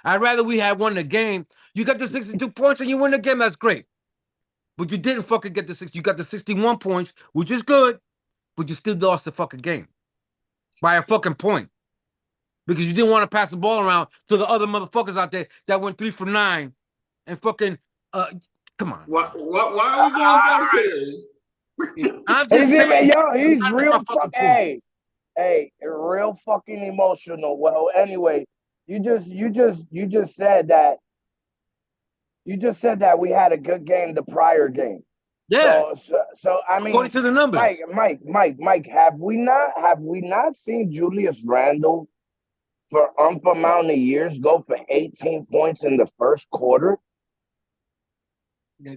I'd rather we had won the game. You got the 62 points and you win the game. That's great. But you didn't fucking get the 60. You got the 61 points, which is good, but you still lost the fucking game by a fucking point because you didn't want to pass the ball around to the other motherfuckers out there that went 3 for 9 and fucking come on. Why are we going back here? I'm just saying, he's real fucking real fucking emotional. Well, anyway, you just said that we had a good game the prior game. Yeah. So I mean, according to the numbers, Mike, have we not seen Julius Randle for amount of years go for 18 points in the first quarter?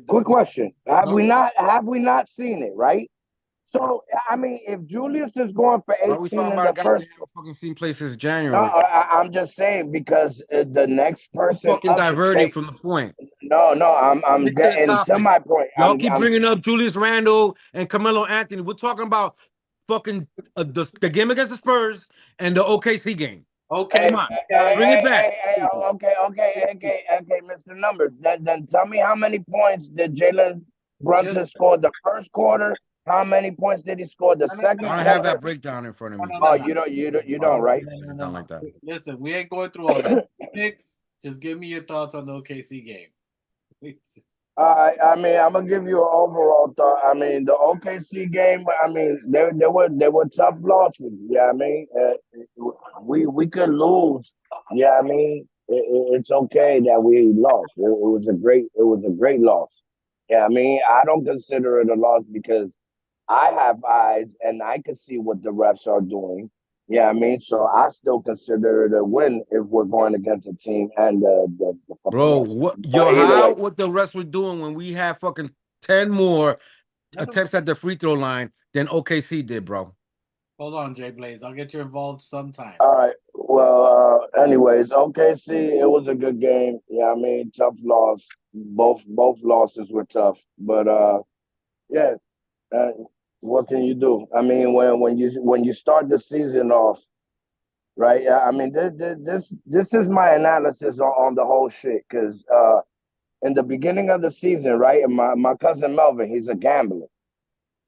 Quick question: Have we not seen it? Right. So I mean, if Julius is going for 18 in the first, fucking seen places January. No, I'm just saying because the next person fucking diverting from the point. No, I'm getting to my point. Y'all keep bringing up Julius Randle and Carmelo Anthony. We're talking about fucking the game against the Spurs and the OKC game. Okay, come on, bring it back. Okay, Mr. Numbers. Then tell me how many points did Jalen Brunson score the first quarter? How many points did he score the second quarter? I don't have that breakdown in front of me. Oh, you don't, right? Not like that. Listen, we ain't going through all that. Knicks, just give me your thoughts on the OKC game. I mean, I'm gonna give you an overall thought. I mean, the OKC game. I mean, they were tough losses. Yeah, I mean, we could lose. Yeah, I mean, it's okay that we lost. It was a great loss. Yeah, I mean, I don't consider it a loss because I have eyes and I can see what the refs are doing. Yeah, I mean, so I still consider it a win if we're going against a team and the fucking Bro, rest. what But yo, either how way, what the rest were doing when we had fucking 10 more Let him, attempts at the free throw line than OKC did, bro. hold on, JBlaze. I'll get you involved sometime. all right. Well, anyways, OKC, it was a good game. Yeah, I mean, tough loss. Both losses were tough, but yeah. Uh, what can you do? I mean, when you start the season off, right? Yeah, I mean, this is my analysis on the whole shit. Because in the beginning of the season, right, and my cousin Melvin, he's a gambler,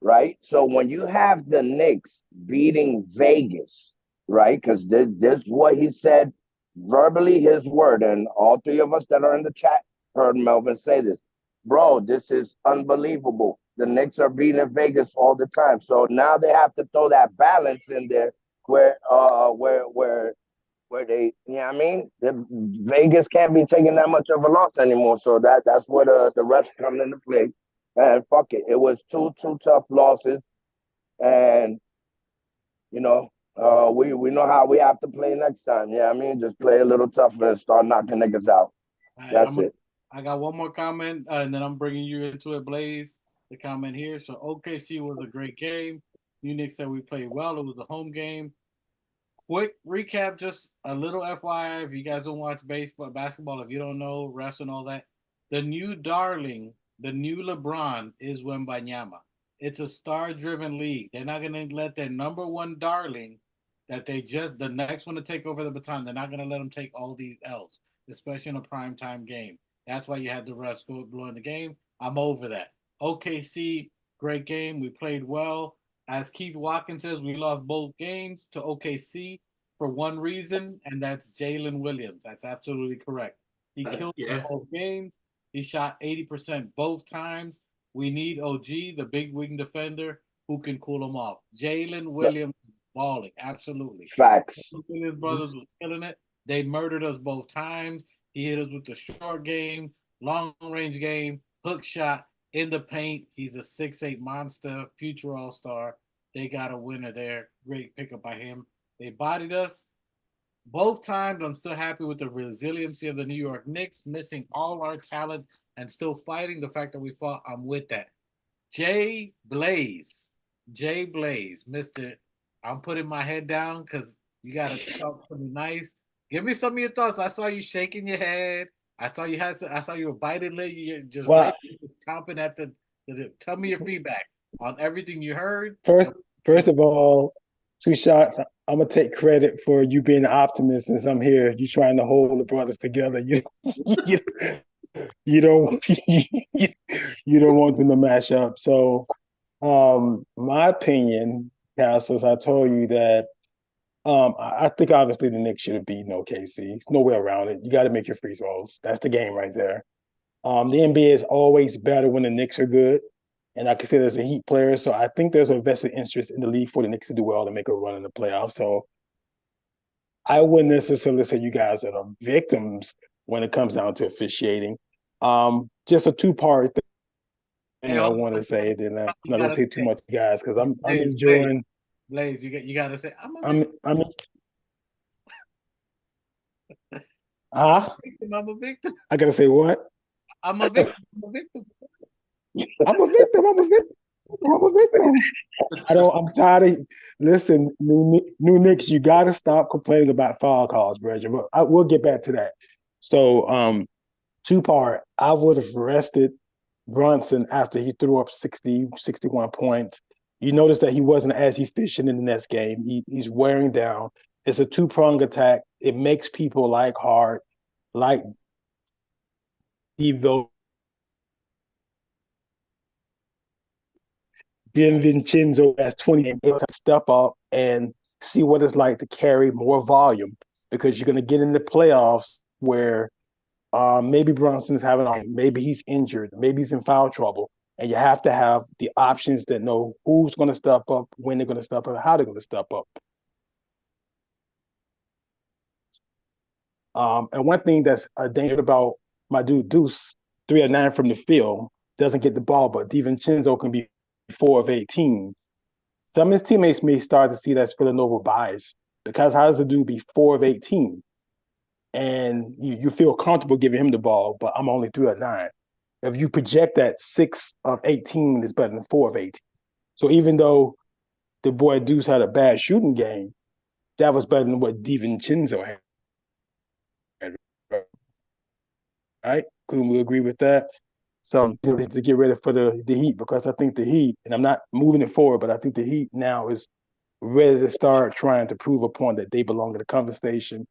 right? So when you have the Knicks beating Vegas, right? Because this what he said verbally, his word, and all three of us that are in the chat heard Melvin say this. Bro, this is unbelievable. The Knicks are beating Vegas all the time. So now they have to throw that balance in there where they, you know what I mean? Vegas can't be taking that much of a loss anymore. So that's where the rest come into play. And fuck it, it was two tough losses, and you know, we know how we have to play next time. Yeah, I mean, just play a little tougher and start knocking niggas out. All right, That's it. I got one more comment, and then I'm bringing you into it, Blaze. The comment here. So OKC was a great game. Unix said we played well. It was a home game. Quick recap, just a little FYI. If you guys don't watch baseball, basketball, if you don't know refs and all that, the new darling, the new LeBron is Wembanyama. It's a star-driven league. They're not gonna let their number one darling, that they just the next one to take over the baton. They're not gonna let them take all these L's, especially in a primetime game. That's why you had the refs go blowing the game. I'm over that. OKC, great game. We played well. As Keith Watkins says, we lost both games to OKC for one reason, and that's Jalen Williams. That's absolutely correct. He killed Yeah. both games. He shot 80% both times. We need OG, the big wing defender, who can cool him off. Jalen Williams is balling, absolutely. Facts. The Williams brothers was killing it. They murdered us both times. He hit us with the short game, long range game, hook shot in the paint. He's a 6'8" monster, future all-star. They got a winner there. Great pickup by him. They bodied us both times. I'm still happy with the resiliency of the New York Knicks, missing all our talent and still fighting. The fact that we fought, I'm with that. JBlaze, Mr. I'm putting my head down because you got to talk pretty nice. Give me some of your thoughts. I saw you shaking your head. I saw you were biting lip. You just Well, chomping at the. Tell me your feedback on everything you heard. first of all, two shots. I'm gonna take credit for you being an optimist since I'm here. You trying to hold the brothers together. You, you don't you don't want them to mash up. So, my opinion, Castles, I told you that I think obviously the Knicks should have beaten OKC. There's no way around it. You got to make your free throws. That's the game right there. The NBA is always better when the Knicks are good. And I consider as a Heat player, so I think there's a vested interest in the league for the Knicks to do well to make a run in the playoffs. So I wouldn't necessarily say you guys are the victims when it comes down to officiating. Just a two-part thing I want to say. Then I'm not gonna take too much, guys, because I'm enjoying. Blaze, you gotta say I'm I'm a victim. I gotta say what? I'm a victim. I'm a victim. I'm a victim. I'm a victim. I'm a victim. I'm tired of. Listen, new Knicks, you got to stop complaining about foul calls, Bridget. We'll get back to that. So, two-part. I would have rested Brunson after he threw up 60, 61 points. You notice that he wasn't as efficient in the next game. He's wearing down. It's a two-pronged attack. It makes people like Hart, like Devo. Vincenzo has 20 to step up and see what it's like to carry more volume, because you're going to get in the playoffs where maybe Brunson's maybe he's injured, maybe he's in foul trouble, and you have to have the options that know who's going to step up, when they're going to step up, how they're going to step up. And one thing that's a danger about my dude Deuce, 3 of 9 from the field, doesn't get the ball, but DiVincenzo can be 4 of 18. Some of his teammates may start to see that Villanova bias. because how does it do be 4 of 18? And you feel comfortable giving him the ball, but I'm only 3 of 9. If you project that 6 of 18 is better than 4 of 18. So even though the boy Deuce had a bad shooting game, that was better than what DiVincenzo had. Right? Couldn't we agree with that? So to get ready for the Heat, because I think the Heat, and I'm not moving it forward, but I think the Heat now is ready to start trying to prove a point that they belong in the conversation.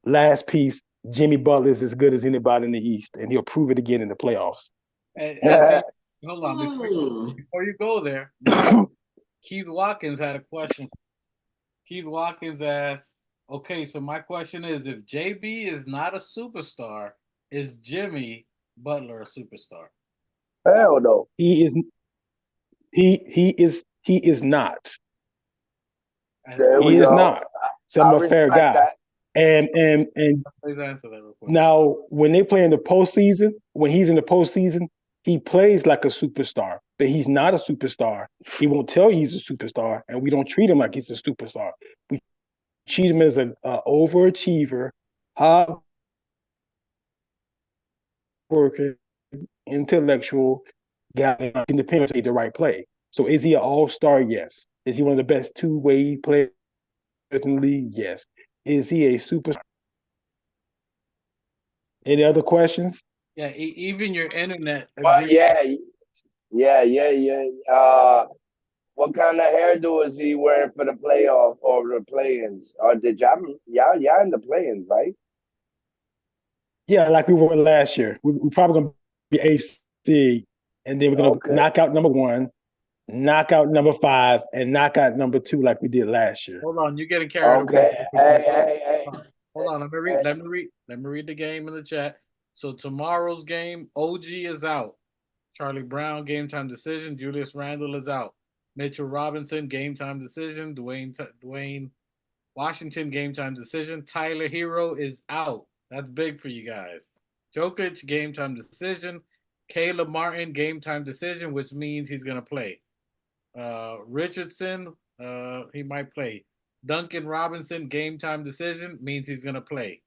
Last piece, Jimmy Butler is as good as anybody in the East, and he'll prove it again in the playoffs. Hold on, before you go there, Keith Watkins had a question. Keith Watkins asked, okay, so my question is, if JB is not a superstar, is Jimmy Butler a superstar? Hell no. He is not. He is not. So I'm a fair guy. That. And Please answer that real quick. Now, when they play in the postseason, when he's in the postseason, he plays like a superstar, but he's not a superstar. He won't tell you he's a superstar, and we don't treat him like he's a superstar. We treat him as an overachiever, hard worker, intellectual guy, independent, make the right play. So is he an all-star? Yes. Is he one of the best two-way players in the league? Yes. Is he a superstar? Any other questions? Yeah, even your internet. Yeah. What kind of hairdo is he wearing for the playoff or the play-ins? Or did y'all in the play-ins, right? Yeah, like we were last year. We're probably gonna be AC, and then we're gonna knock out number 1, knock out number 5, and knock out number 2 like we did last year. Hold on, you're getting carried away. Hey. Hold on, let me read the game in the chat. So tomorrow's game, OG is out. Charlie Brown, game time decision. Julius Randle is out. Mitchell Robinson, game time decision. Dwayne Washington, game time decision. Tyler Hero is out. That's big for you guys. Jokic, game time decision. Caleb Martin, game time decision, which means he's going to play. Richardson, he might play. Duncan Robinson, game time decision, means he's going to play.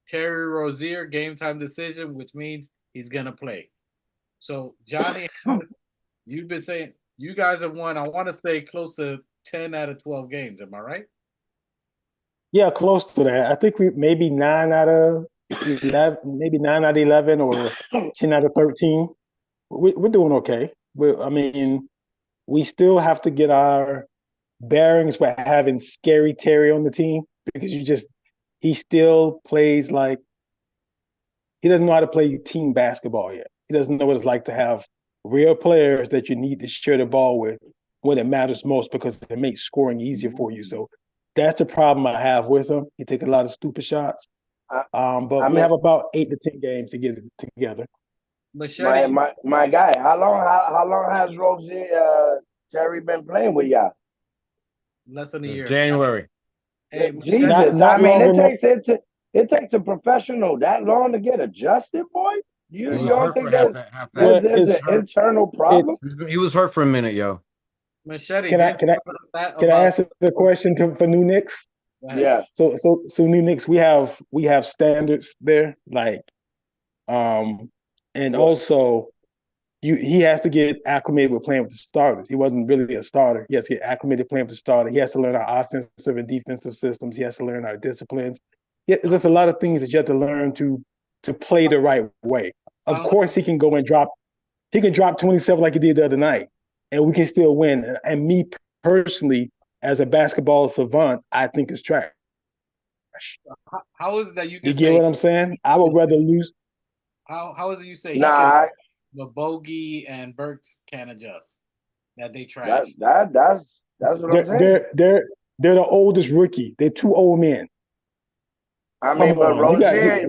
Terry Rozier, game time decision, which means he's going to play. So, Johnny, you've been saying you guys have won, I want to say, close to 10 out of 12 games. Am I right? Yeah, close to that. I think we maybe 9 out of 11, maybe 9 out of 11 or 10 out of 13. We're doing okay. We still have to get our bearings by having Scary Terry on the team, because he still plays like he doesn't know how to play team basketball yet. He doesn't know what it's like to have real players that you need to share the ball with when it matters most, because it makes scoring easier for you. So that's the problem I have with him. He takes a lot of stupid shots. But we have about 8 to 10 games to get it together. My guy, how long has Rozier Terry been playing with y'all? Less than a year. January. Hey, Jesus, it takes a professional that long to get adjusted, boy. You don't think there's an internal problem? He was hurt for a minute, yo. Machete, can I answer the question for New Knicks? Yeah. So New Knicks, we have standards there, like, and also he has to get acclimated with playing with the starters. He wasn't really a starter. He has to get acclimated playing with the starter. He has to learn our offensive and defensive systems. He has to learn our disciplines. There's just a lot of things that you have to learn to play the right way. Of course, he can go and drop 27 like he did the other night, and we can still win. And me personally, as a basketball savant, I think it's trash. How is it that you can You get what I'm saying? I would rather lose. How is it you say the Bogey and Burks can't adjust? That they trash. That's what I'm saying. They're the oldest rookie. They're 2 old men. I mean, but Rozier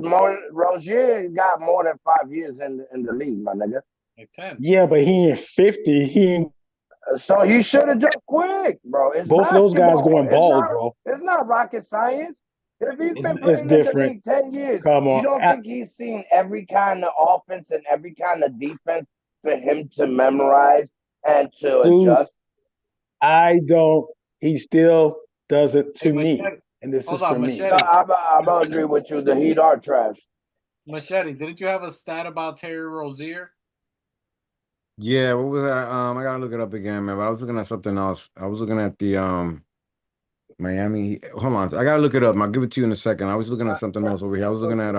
got more than 5 years in the league, my nigga. Like 10. Yeah, but he ain't 50. He ain't. So he should have just quit, bro. Both of those guys going bald, bro. It's not rocket science. If he's been playing in the league 10 years, you don't think he's seen every kind of offense and every kind of defense for him to memorize and to adjust? I don't. He still does it to me. and this is Hold on, for me. Machete. No, I'm gonna agree with you. The Heat are trash. Machete, didn't you have a stat about Terry Rozier? Yeah, what was that? I gotta look it up again, man. But I was looking at something else. I was looking at the Miami. Hold on, I gotta look it up. I'll give it to you in a second. I was looking at something else over here. I was looking at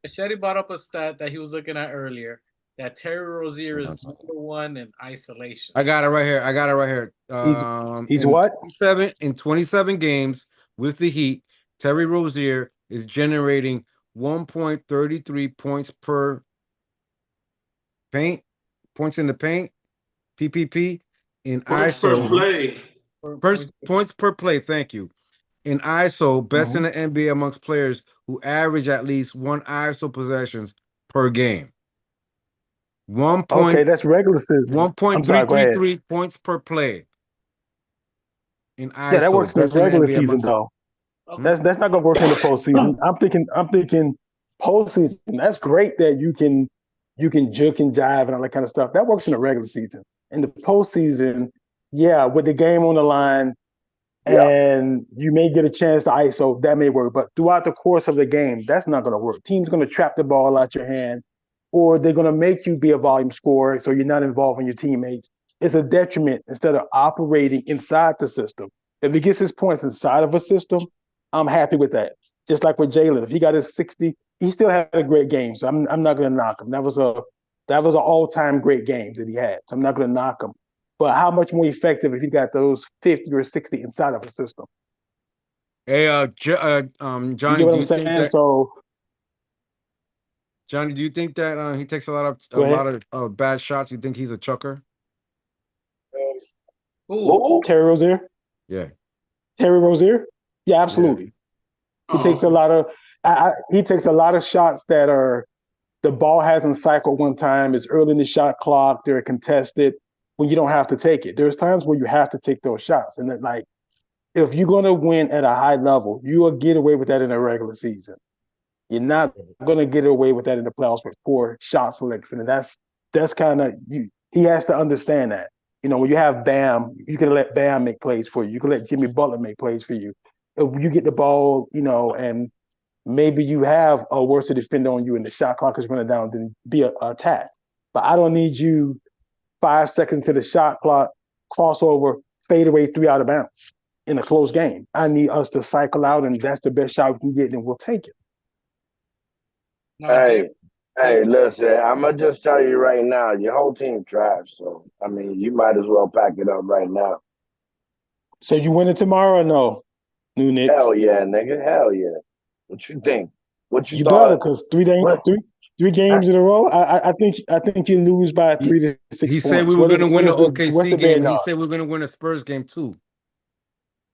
Machete brought up a stat that he was looking at earlier, that Terry Rozier is Hold #1 in isolation. I got it right here. I got it right here. He's in what? 27 games with the Heat, Terry Rozier is generating 1.33 points per points in the paint, PPP, in Points per ISO. play. Points per play, thank you. In ISO, best in the Mm-hmm. NBA amongst players who average at least one ISO possessions per game. Okay, that's regular season. I'm sorry. Go ahead. 1.333 points per play in Yeah, that ISO, works in the best in the regular NBA season, amongst. though. Okay. That's not gonna work in the postseason. I'm thinking postseason. That's great that you can juke and jive and all that kind of stuff. That works in the regular season. In the postseason, yeah, with the game on the line, Yeah. and you may get a chance to ISO, that may work. But throughout the course of the game, that's not going to work. Team's going to trap the ball out your hand, or they're going to make you be a volume scorer so you're not involving your teammates. It's a detriment instead of operating inside the system. If he gets his points inside of a system, I'm happy with that. Just like with Jalen, if he got his 60, he still had a great game. So I'm not going to knock him. That was an all-time great game that he had. So I'm not going to knock him. But how much more effective if he got those 50 or 60 inside of a system? Hey, You Johnny, get what do I'm you think saying? that So Johnny, do you think that he takes a go ahead. lot of bad shots? You think he's a chucker? Ooh. Terry Rozier? Yeah. Terry Rozier? Yeah, absolutely. He takes a lot of he takes a lot of shots that are the ball hasn't cycled one time. It's early in the shot clock. They're contested when you don't have to take it. There's times where you have to take those shots. And then, like, if you're going to win at a high level, you will get away with that in a regular season. You're not going to get away with that in the playoffs with poor shot selection. And that's kind of you. He has to understand that. You know, when you have Bam, you can let Bam make plays for you. You can let Jimmy Butler make plays for you. If you get the ball, you know, and maybe you have a worse defender on you and the shot clock is running down, then be an attack. But I don't need you 5 seconds to the shot clock, crossover, fade away, 3 out of bounds in a close game. I need us to cycle out, and that's the best shot we can get, and we'll take it. Now, Hey, listen, I'm gonna just tell you right now, your whole team trash. So I mean, you might as well pack it up right now. So you winning tomorrow or no? New Knicks? Hell yeah, nigga. Hell yeah. What you think? What you You thought? better, because three games in a row. I think you lose by 3 to 6 points. He said we were going to win the what's the OKC game. bad He odds? said we are going to win a Spurs game too.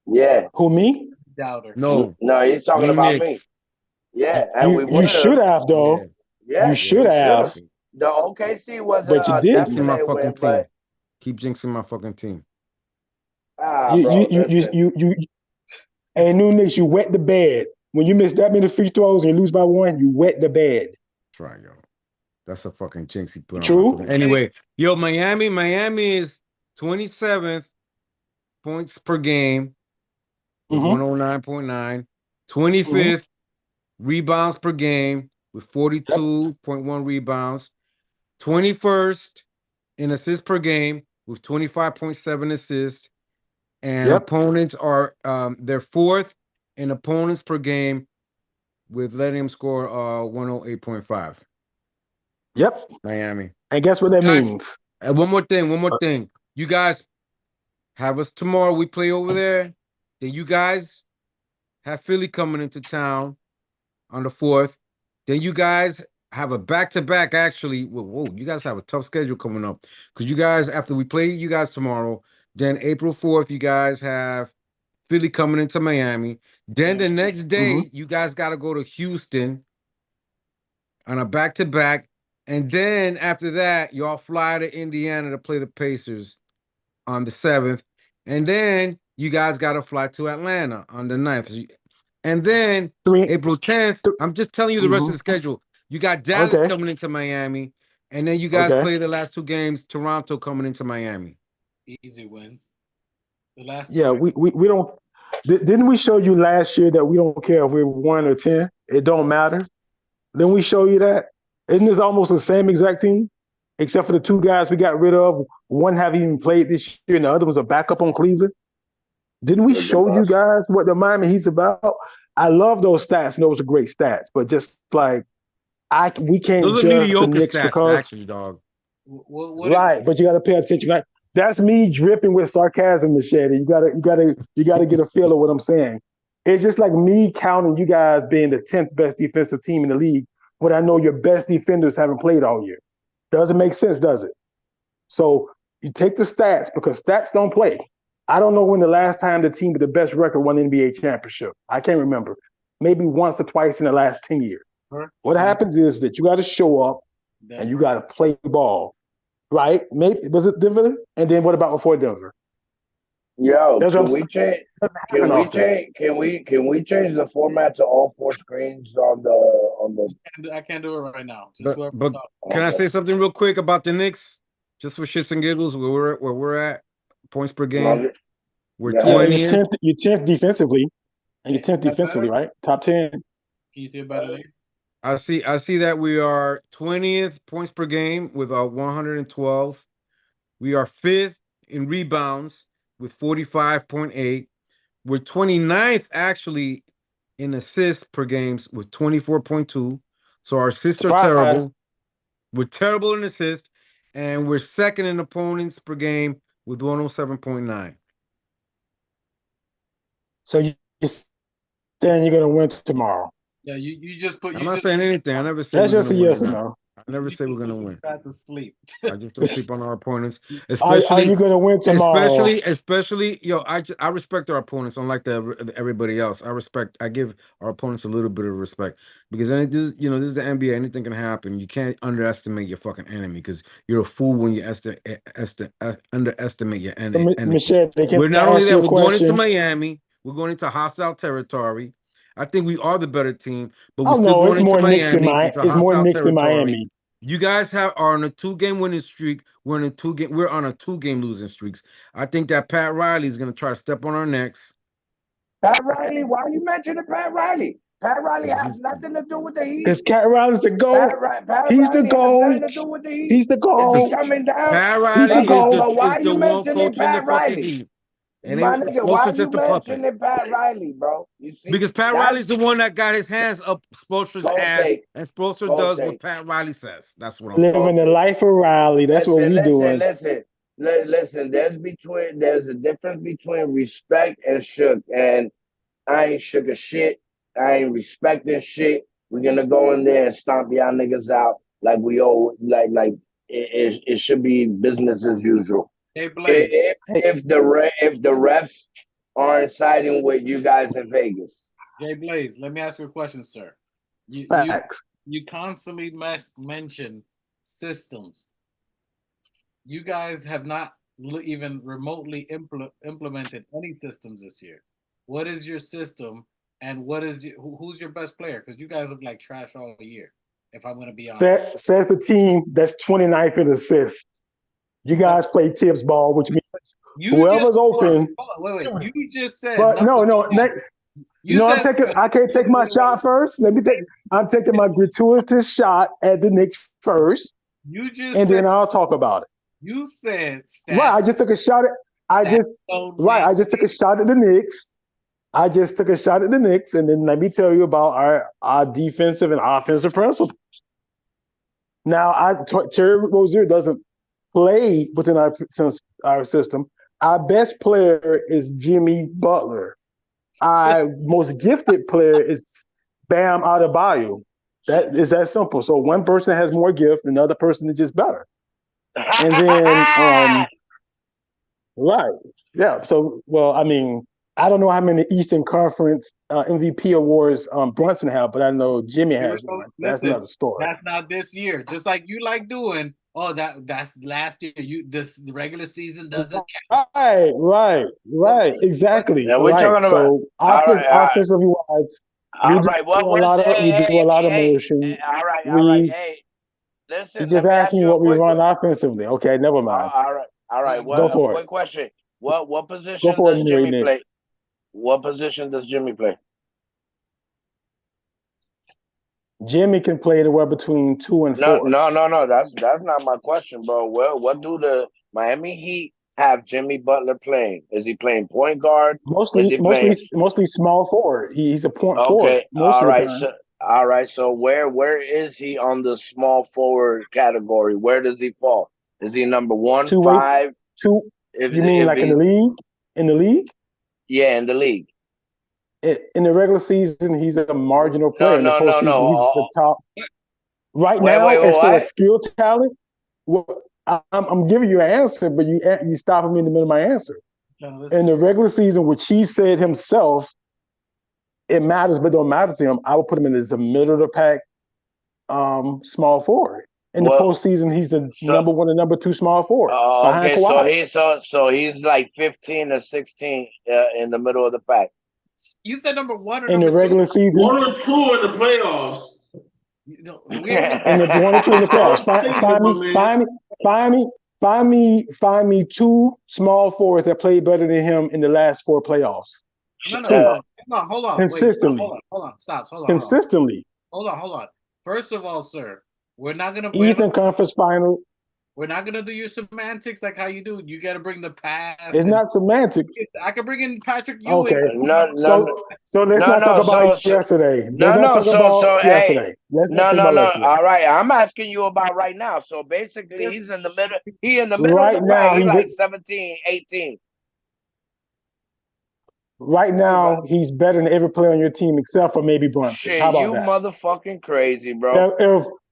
Yeah. Who, me? Doubter. No, No, he's talking you about Knicks. me. Yeah, and we You would should have, though. Yeah. Yeah, You should we have, should've. The OKC was but you a didn't. Jinxing my definite fucking win, team. but Keep jinxing my fucking team. bro, listen. Hey, New Knicks, you wet the bed. When you miss that many free throws and you lose by 1, you wet the bed. That's right, yo. That's a fucking jinx he put on True. my fucking. Anyway, yo, Miami is 27th points per game with 109.9. 25th rebounds per game with 42.1 rebounds. 21st in assists per game with 25.7 assists. And opponents are they're 4th in opponents per game with letting them score 108.5. Yep. Miami. And guess what that means? And one more thing. You guys have us tomorrow. We play over there. Then you guys have Philly coming into town on the 4th. Then you guys have a back-to-back, actually. Whoa, you guys have a tough schedule coming up. Because you guys, after we play you guys tomorrow, then April 4th, you guys have Philly coming into Miami. Then the next day, you guys got to go to Houston on a back-to-back. And then after that, y'all fly to Indiana to play the Pacers on the 7th. And then you guys got to fly to Atlanta on the 9th. And then April 10th, I'm just telling you the rest of the schedule. You got Dallas coming into Miami. And then you guys play the last 2 games, Toronto coming into Miami. Easy wins. The last 2. Yeah, we don't Didn't we show you last year that we don't care if we're 1 or 10? It don't matter. Didn't we show you that? Isn't this almost the same exact team? Except for the 2 guys we got rid of. One haven't even played this year, and the other was a backup on Cleveland. Didn't we show you guys what the Miami Heat's about? I love those stats, and those are great stats. But just like we can't Those are judge the mediocre Knicks stats, because actually, dog. Right, but you got to pay attention. Right? That's me dripping with sarcasm, Machete. You gotta get a feel of what I'm saying. It's just like me counting you guys being the 10th best defensive team in the league when I know your best defenders haven't played all year. Doesn't make sense, does it? So you take the stats because stats don't play. I don't know when the last time the team with the best record won the NBA championship. I can't remember. Maybe once or twice in the last 10 years. What happens is that you got to show up and you got to play ball, right? Maybe was it Denver? And then what about before Denver? Yo, can we change the format to all 4 screens on the? I can't do it right now. But can I say something real quick about the Knicks? Just for shits and giggles, where we're at points per game. We're 20th. You're 10th defensively, and you're 10th defensively, right? Top 10. Can you see it better there? I see that we are 20th points per game with 112. We are 5th in rebounds with 45.8. We're 29th actually in assists per games with 24.2. So our assists are terrible. We're terrible in assists, and we're 2nd in opponents per game with 107.9. So you're saying you're gonna win tomorrow? Yeah, you just put. I'm not saying anything. I never said that's just a yes or no. I never say we're gonna win. Try to sleep. I just don't sleep on our opponents. Are you gonna win tomorrow? Especially, I respect our opponents, unlike everybody else. I give our opponents a little bit of respect because this is the NBA. Anything can happen. You can't underestimate your fucking enemy because you're a fool when you underestimate your enemy. We're not only that, we're going into Miami. We're going into hostile territory. I think we are the better team, but we're still going into Miami. It's more Knicks in Miami. You guys are on a 2-game winning streak. We're on a 2-game losing streaks. I think that Pat Riley is going to try to step on our necks. Pat Riley? Why are you mentioning Pat Riley? Pat Riley has nothing to do with the Heat. Because Pat Riley's the GOAT. He's the GOAT. He's the GOAT. Is he coming down? Pat Riley is the one coaching the fucking Heat. And my nigga, why are you mentioning Pat Riley, bro? You see, because Pat Riley's the one that got his hands up Spoelstra's ass, and Spoelstra does what Pat Riley says. That's what I'm saying. Living the life of Riley. That's what we doing. Listen. There's a difference between respect and shook, and I ain't shook a shit. I ain't respecting shit. We're gonna go in there and stomp y'all niggas out like we owe, like it should be business as usual. If the refs aren't siding with you guys in Vegas. JBlaze, let me ask you a question, sir. You constantly mention systems. You guys have not even remotely implemented any systems this year. What is your system, and who's your best player? Because you guys look like trash all year, if I'm going to be honest. Says the team that's 29th in assists. You guys play tips ball, which means whoever's open. Wait. You just said. But I can't take my shot first. I'm taking my gratuitous shot at the Knicks first. Then I'll talk about it. You said right. I just took a shot at. I just took a shot at the Knicks. And then let me tell you about our defensive and offensive principles. Now, Terry Rozier doesn't play within our system. Our best player is Jimmy Butler. Our most gifted player is Bam Adebayo. That is that simple. So one person has more gift, and the other person is just better. And then, right, yeah. So, I mean, I don't know how many Eastern Conference MVP awards Brunson have, but I know Jimmy has one. That's another story. That's not this year. Just like you like doing. Oh, that's last year. The regular season doesn't count. Right. Exactly. Yeah, we're talking about offensively wise. We do a lot of motion. All right. Hey, listen. You just asked me what we run offensively. Okay, never mind. All right. Go for it. Quick question. What position does Jimmy play? What position does Jimmy play? Jimmy can play anywhere between 2 and No, 4. no. That's not my question, bro. Well, what do the Miami Heat have Jimmy Butler playing? Is he playing point guard? Is he playing? Mostly small forward. He's a point forward Okay, most of the time. all right. So where is he on the small forward category? Where does he fall? Is he number 1, 2-way, 5? two. You mean like in the league? In the league? Yeah, in the league. In the regular season, he's a marginal No, player. In the no, no, postseason, he's no. the top. Right Wait, now, as far what? as skill talent, I'm giving you an answer, but you stopping me in the middle of my answer. In the regular season, which he said himself, it matters, but don't matter to him. I would put him in as a middle of the pack, small forward. In the postseason, he's the number 1 and number 2 small forward behind Okay, Kawhi. so he's like 15 or 16 in the middle of the pack. You said number 1 or in number the regular 2? season. 1 or 2 in the playoffs. And the 1 or 2 in the playoffs. Find me 2 small forwards that played better than him in the last 4 playoffs. No. Hold on. Consistently. Wait, hold on. Stop. Hold on. Consistently. Hold on. First of all, sir, we're not gonna Eastern Conference Final. We're not gonna do your semantics like how you do. You got to bring the past. It's not semantics. I can bring in Patrick Ewing. Okay. So let's not talk about yesterday. Let's not talk about yesterday. Let's not talk about yesterday. All right, I'm asking you about right now. So basically, he's in the middle. He in the middle right of the now. pack. He's like 17, 18. Right now, he's better than every player on your team except for maybe Brunson. Shit, How about you that? Motherfucking crazy, bro.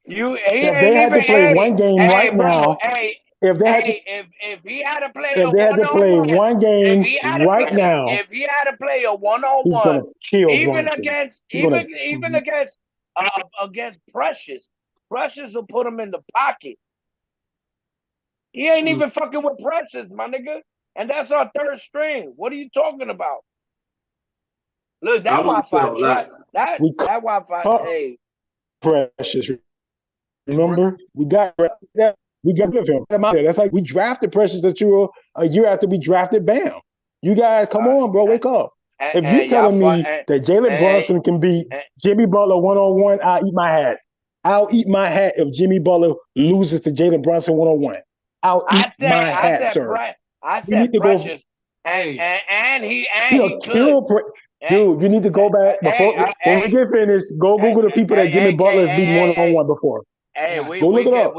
If they had to play one game right now, if he had to play if they had to play one game right now, if he had to play a 1-on-1, he's gonna kill even Brunson. Against Precious will put him in the pocket. He ain't even fucking with Precious, my nigga, and that's our third string. What are you talking about? Look, that Wi-Fi track. That Wi-Fi. Hey, Precious. Remember, we got rid of him. That's like we drafted Precious a year after we drafted Bam. You guys, come on, bro, wake up. If you're telling me that Jalen Brunson can beat Jimmy Butler 1-on-1, I'll eat my hat. I'll eat my hat if Jimmy Butler loses to Jalen Brunson 1-on-1. I'll eat my hat, sir. I said Precious. And he could. Dude, you need to go back before when we get finished. Go Google the people that Jimmy Butler has beaten 1-on-1 before. Hey, we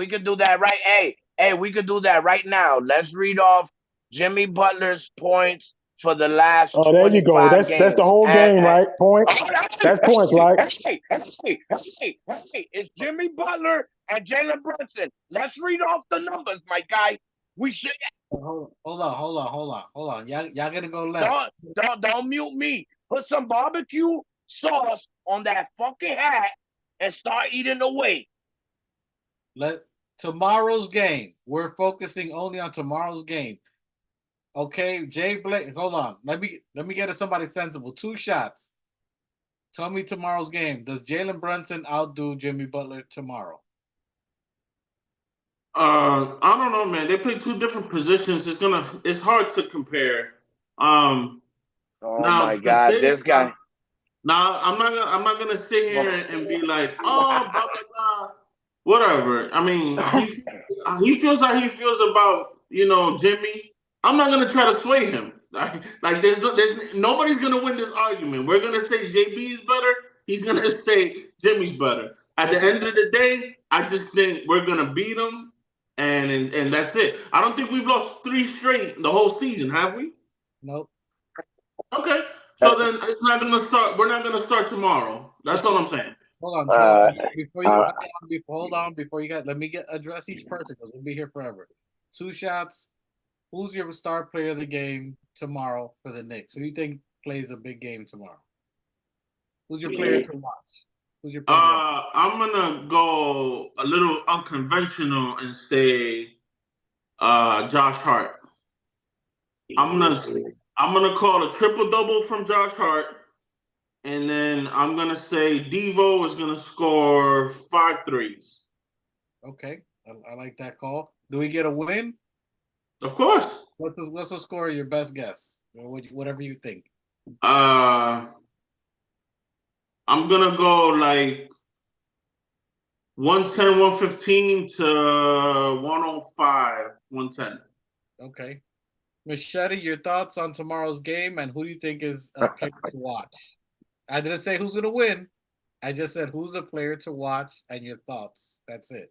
could do that right. Hey, we could do that right now. Let's read off Jimmy Butler's points for the last. Oh, there you go. That's the whole game, right? Points. That's points, right? Hey, it's Jimmy Butler and Jalen Brunson. Let's read off the numbers, my guy. We should. Hold on. Y'all gonna go left. Don't mute me. Put some barbecue sauce on that fucking hat and start eating away. Tomorrow's game. We're focusing only on tomorrow's game. Okay, JBlaze. Hold on. Let me get to somebody sensible. 2 shots. Tell me tomorrow's game. Does Jalen Brunson outdo Jimmy Butler tomorrow? I don't know, man. They play 2 different positions. It's hard to compare. My God, this guy. Now I'm not gonna sit here and be like, oh, blah blah blah, whatever. I mean, he feels how he feels about Jimmy. I'm not gonna try to sway him. Like there's nobody's gonna win this argument. We're gonna say JB is better. He's gonna say Jimmy's better. At the end of the day, I just think we're gonna beat him, and that's it. I don't think we've lost 3 straight the whole season, have we? Nope. Okay. So then it's not gonna start. We're not gonna start tomorrow. That's all I'm saying. Hold on. Before you let me address each person because we'll be here forever. 2 shots. Who's your star player of the game tomorrow for the Knicks? Who do you think plays a big game tomorrow? Who's your player to watch? Who's your player? I'm gonna go a little unconventional and say Josh Hart. I'm gonna call a triple-double from Josh Hart, and then I'm gonna say Devo is gonna score 5 threes. Okay, I like that call. Do we get a win? Of course. What's the score? Your best guess, whatever you think. I'm gonna go like 110, 115 to 105, 110. Okay. Machete, your thoughts on tomorrow's game and who do you think is a player to watch? I didn't say who's going to win. I just said who's a player to watch and your thoughts. That's it.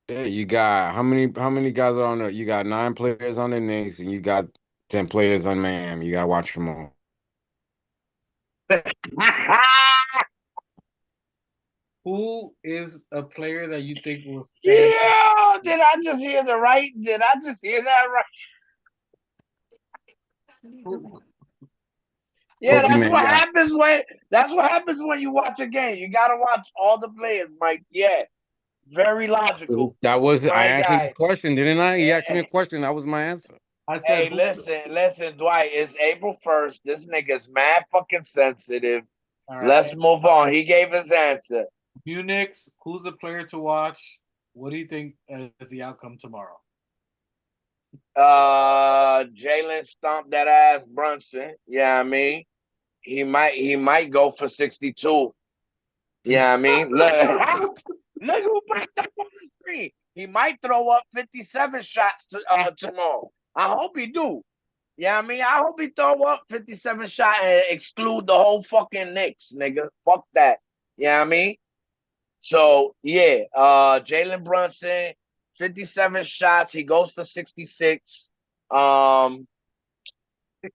Yeah, you got how many guys are on the? You got 9 players on the Knicks, and you got 10 players on Miami. You gotta watch them all. Who is a player that you think will stand? Yeah, did I just hear the right? Did I just hear that right? Yeah, that's Pokemon what guy. happens when you watch a game. You gotta watch all the players, Mike. Yeah, very logical. That was I My answered the guy. question, didn't I? He asked me a Hey, question. That was my answer. I said hey, listen, Dwight. It's April 1st. This nigga's mad fucking sensitive. all right. Let's move on. He gave his answer. Knicks, who's a player to watch? What do you think is the outcome tomorrow? Jalen stomped that ass Brunson. Yeah, I mean, he might go for 62. Yeah, I mean, look, look who popped up on the screen. He might throw up 57 shots tomorrow. I hope he do. Yeah, I mean, I hope he throw up 57 shots and exclude the whole fucking Knicks, nigga. Fuck that. Yeah, I mean. So yeah, Jalen Brunson, 57 shots. He goes for 66. Um,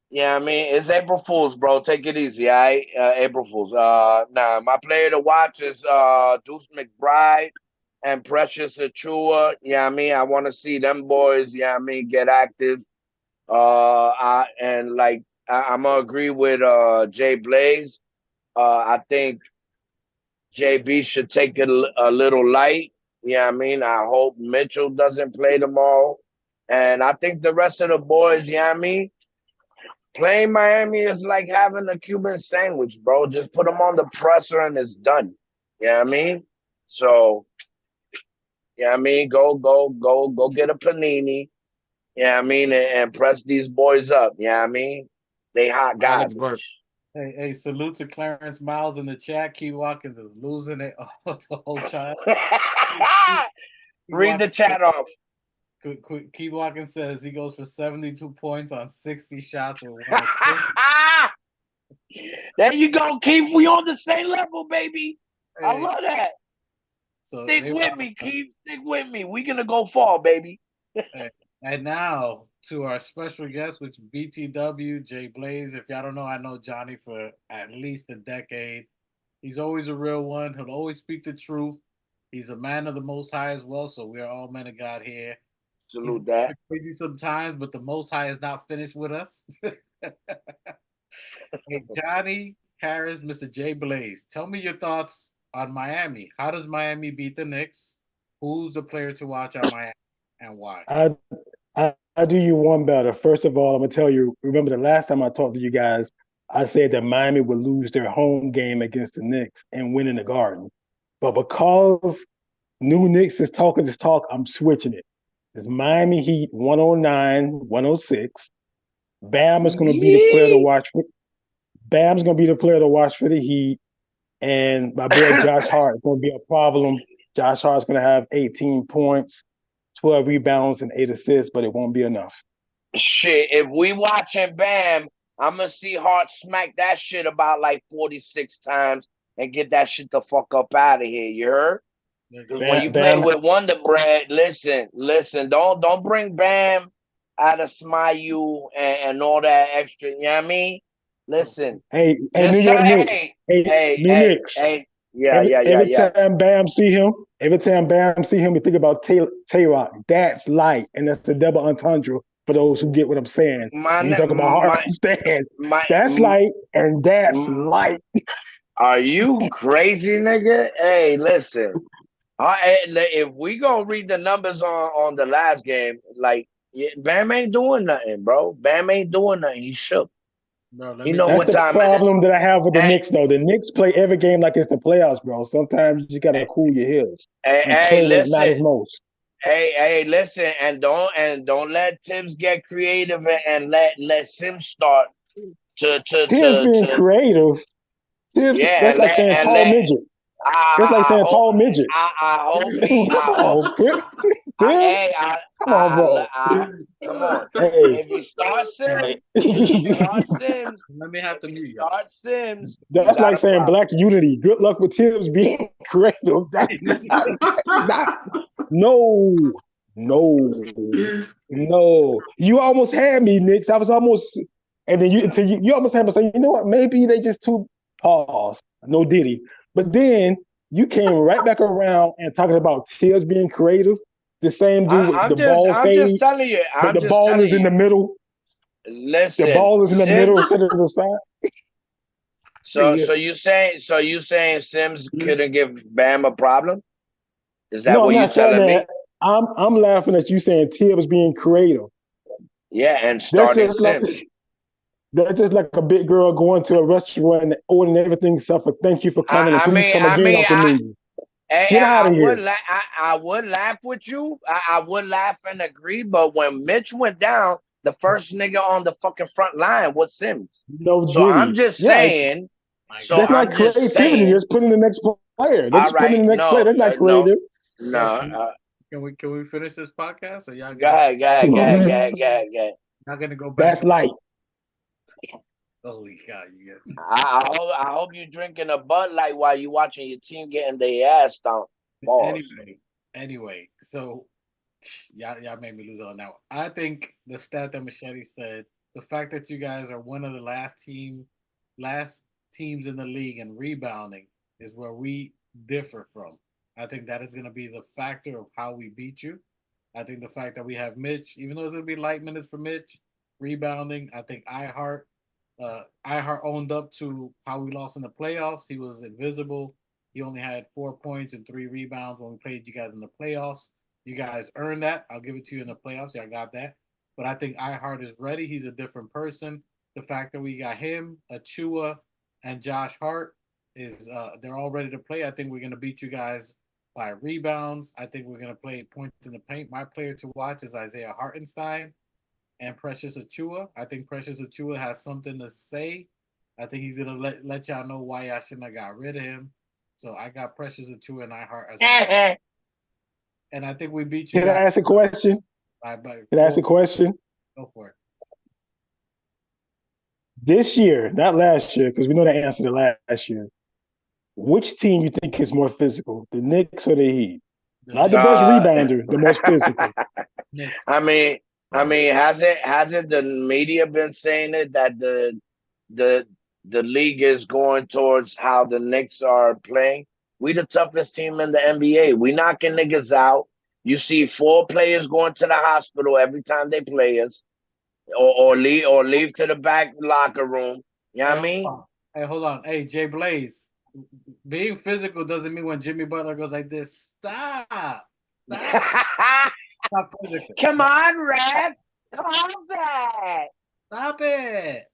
yeah, I mean, it's April Fool's, bro. Take it easy, all right? April Fool's. Nah, my player to watch is Deuce McBride and Precious Achua. Yeah, I mean, I want to see them boys, yeah, I mean, get active. I'm gonna agree with JBlaze. I think JB should take it a little light. Yeah, I mean, I hope Mitchell doesn't play tomorrow. And I think the rest of the boys, yeah, I mean, playing Miami is like having a Cuban sandwich, bro. Just put them on the presser and it's done. Yeah, I mean? So, yeah, I mean, go get a panini. Yeah, I mean, and press these boys up. Yeah, I mean, they hot Alex Burke. garbage. Hey, salute to Clarence Miles in the chat. Keith Watkins is losing it the whole time. Read the chat off. Keith Watkins says he goes for 72 points on 60 shots with There you go, Keith. We on the same level, baby. Hey, I love that. So Stick with me, Keith. Stick with me. We gonna go far, baby. And now to our special guest, which BTW JBlaze. If y'all don't know, I know Johnnie for at least a decade. He's always a real one. He'll always speak the truth. He's a man of the Most High as well. So we are all men of God here. Salute He's that. crazy sometimes, but the Most High is not finished with us. Hey, Johnnie Harris, Mr. JBlaze, tell me your thoughts on Miami. How does Miami beat the Knicks? Who's the player to watch on Miami and why? I do you one better. First of all, I'm gonna tell you. Remember the last time I talked to you guys, I said that Miami would lose their home game against the Knicks and win in the Garden. But because New Knicks is talking this talk, I'm switching it. It's Miami Heat 109, 106. Bam is going to be the player to watch. Bam's going to be the player to watch for the Heat. And my boy Josh Hart is going to be a problem. Josh Hart's going to have 18 points, 12 rebounds, and 8 assists, but it won't be enough. Shit, if we watching Bam, I'm going to see Hart smack that shit about like 46 times and get that shit the fuck up out of here. You heard? Because when you play with Wonder Bread, listen, don't bring Bam out of Smile and all that extra. You know what I mean? Listen. Hey, New York Knicks. New Knicks. Every time Bam see him, we think about Tay-Rock. That's light, and that's the double entendre for those who get what I'm saying. When you talk about hard stand, that's light, and that's light. Are you crazy, nigga? Hey, listen. If we gonna read the numbers on the last game, like Bam ain't doing nothing, bro. Bam ain't doing nothing. He shook. Bro, that's the problem that I have with the Knicks, though. The Knicks play every game like it's the playoffs, bro. Sometimes you just gotta cool your heels. Hey, listen. Not as most. Hey, listen, and don't let Tibbs get creative and let Sims start Tibbs being creative. Tibbs, Yeah, that's like saying tall midget. That's like saying tall midget. I hope he. Come on, Tibbs. Hey, Come on, bro. come on. Hey, If you start Sims, hey. Let me have to mute you. start Sims. You That's got like a saying problem. black unity. Good luck with Tibbs being creative. That's not, no, no. You almost had me, Knicks. I was almost, and then you almost had me say, you know what? Maybe they just too pause. No Diddy. But then you came right back around and talking about Tibbs being creative. The same dude with the ball I'm just fade, telling you. but the ball is in the middle. The Listen, ball is in the middle Sims. instead of the side. So you saying Sims couldn't give Bam a problem? Is that No, I'm what you not saying telling me? that. I'm laughing at you saying Tibbs being creative. Yeah, and That's starting just like Sims. that's just like a big girl going to a restaurant and ordering everything except for thank you for coming and please come again off the menu. Get out of here. I would laugh with you. I would laugh and agree. But when Mitch went down, the first nigga on the fucking front line was Sims. No So I'm Diddy. just Yeah, saying. So that's not I'm just creativity. saying. That's putting the next player. They're All just putting right, the next player. That's not creative. no. Can we finish this podcast? Or y'all Go ahead. Y'all gonna go back? That's light. Holy God, you get. I hope you're drinking a Bud Light while you watching your team getting their ass stomped. Anyway, so y'all made me lose on that one. I think the stat that Machete said, the fact that you guys are one of the last teams in the league in rebounding is where we differ from. I think that is going to be the factor of how we beat you. I think the fact that we have Mitch, even though it's going to be light minutes for Mitch, rebounding, I think iHeart owned up to how we lost in the playoffs. He was invisible. He only had 4 points and 3 rebounds when we played you guys in the playoffs. You guys earned that. I'll give it to you in the playoffs. Y'all got that. But I think iHeart is ready. He's a different person. The fact that we got him, Achua, and Josh Hart is they're all ready to play. I think we're gonna beat you guys by rebounds. I think we're gonna play points in the paint. My player to watch is Isaiah Hartenstein and Precious Achua. I think Precious Achua has something to say. I think he's gonna let y'all know why y'all shouldn't have got rid of him. So I got Precious Achua and iHeart as well. And I think we beat you. Can I ask a question? Can I ask a question? Go for it. This year, not last year, because we know the answer to last year. Which team you think is more physical, the Knicks or the Heat? Not the best rebounder, the most physical. I mean, hasn't the media been saying it that the league is going towards how the Knicks are playing? We the toughest team in the NBA. We knocking niggas out. You see 4 players going to the hospital every time they play us, or leave to the back locker room. You know what I mean? Hey, hold on. Hey, JBlaze. Being physical doesn't mean when Jimmy Butler goes like this. Stop. Stop physical. Come on, Rev. Come on back. Stop it.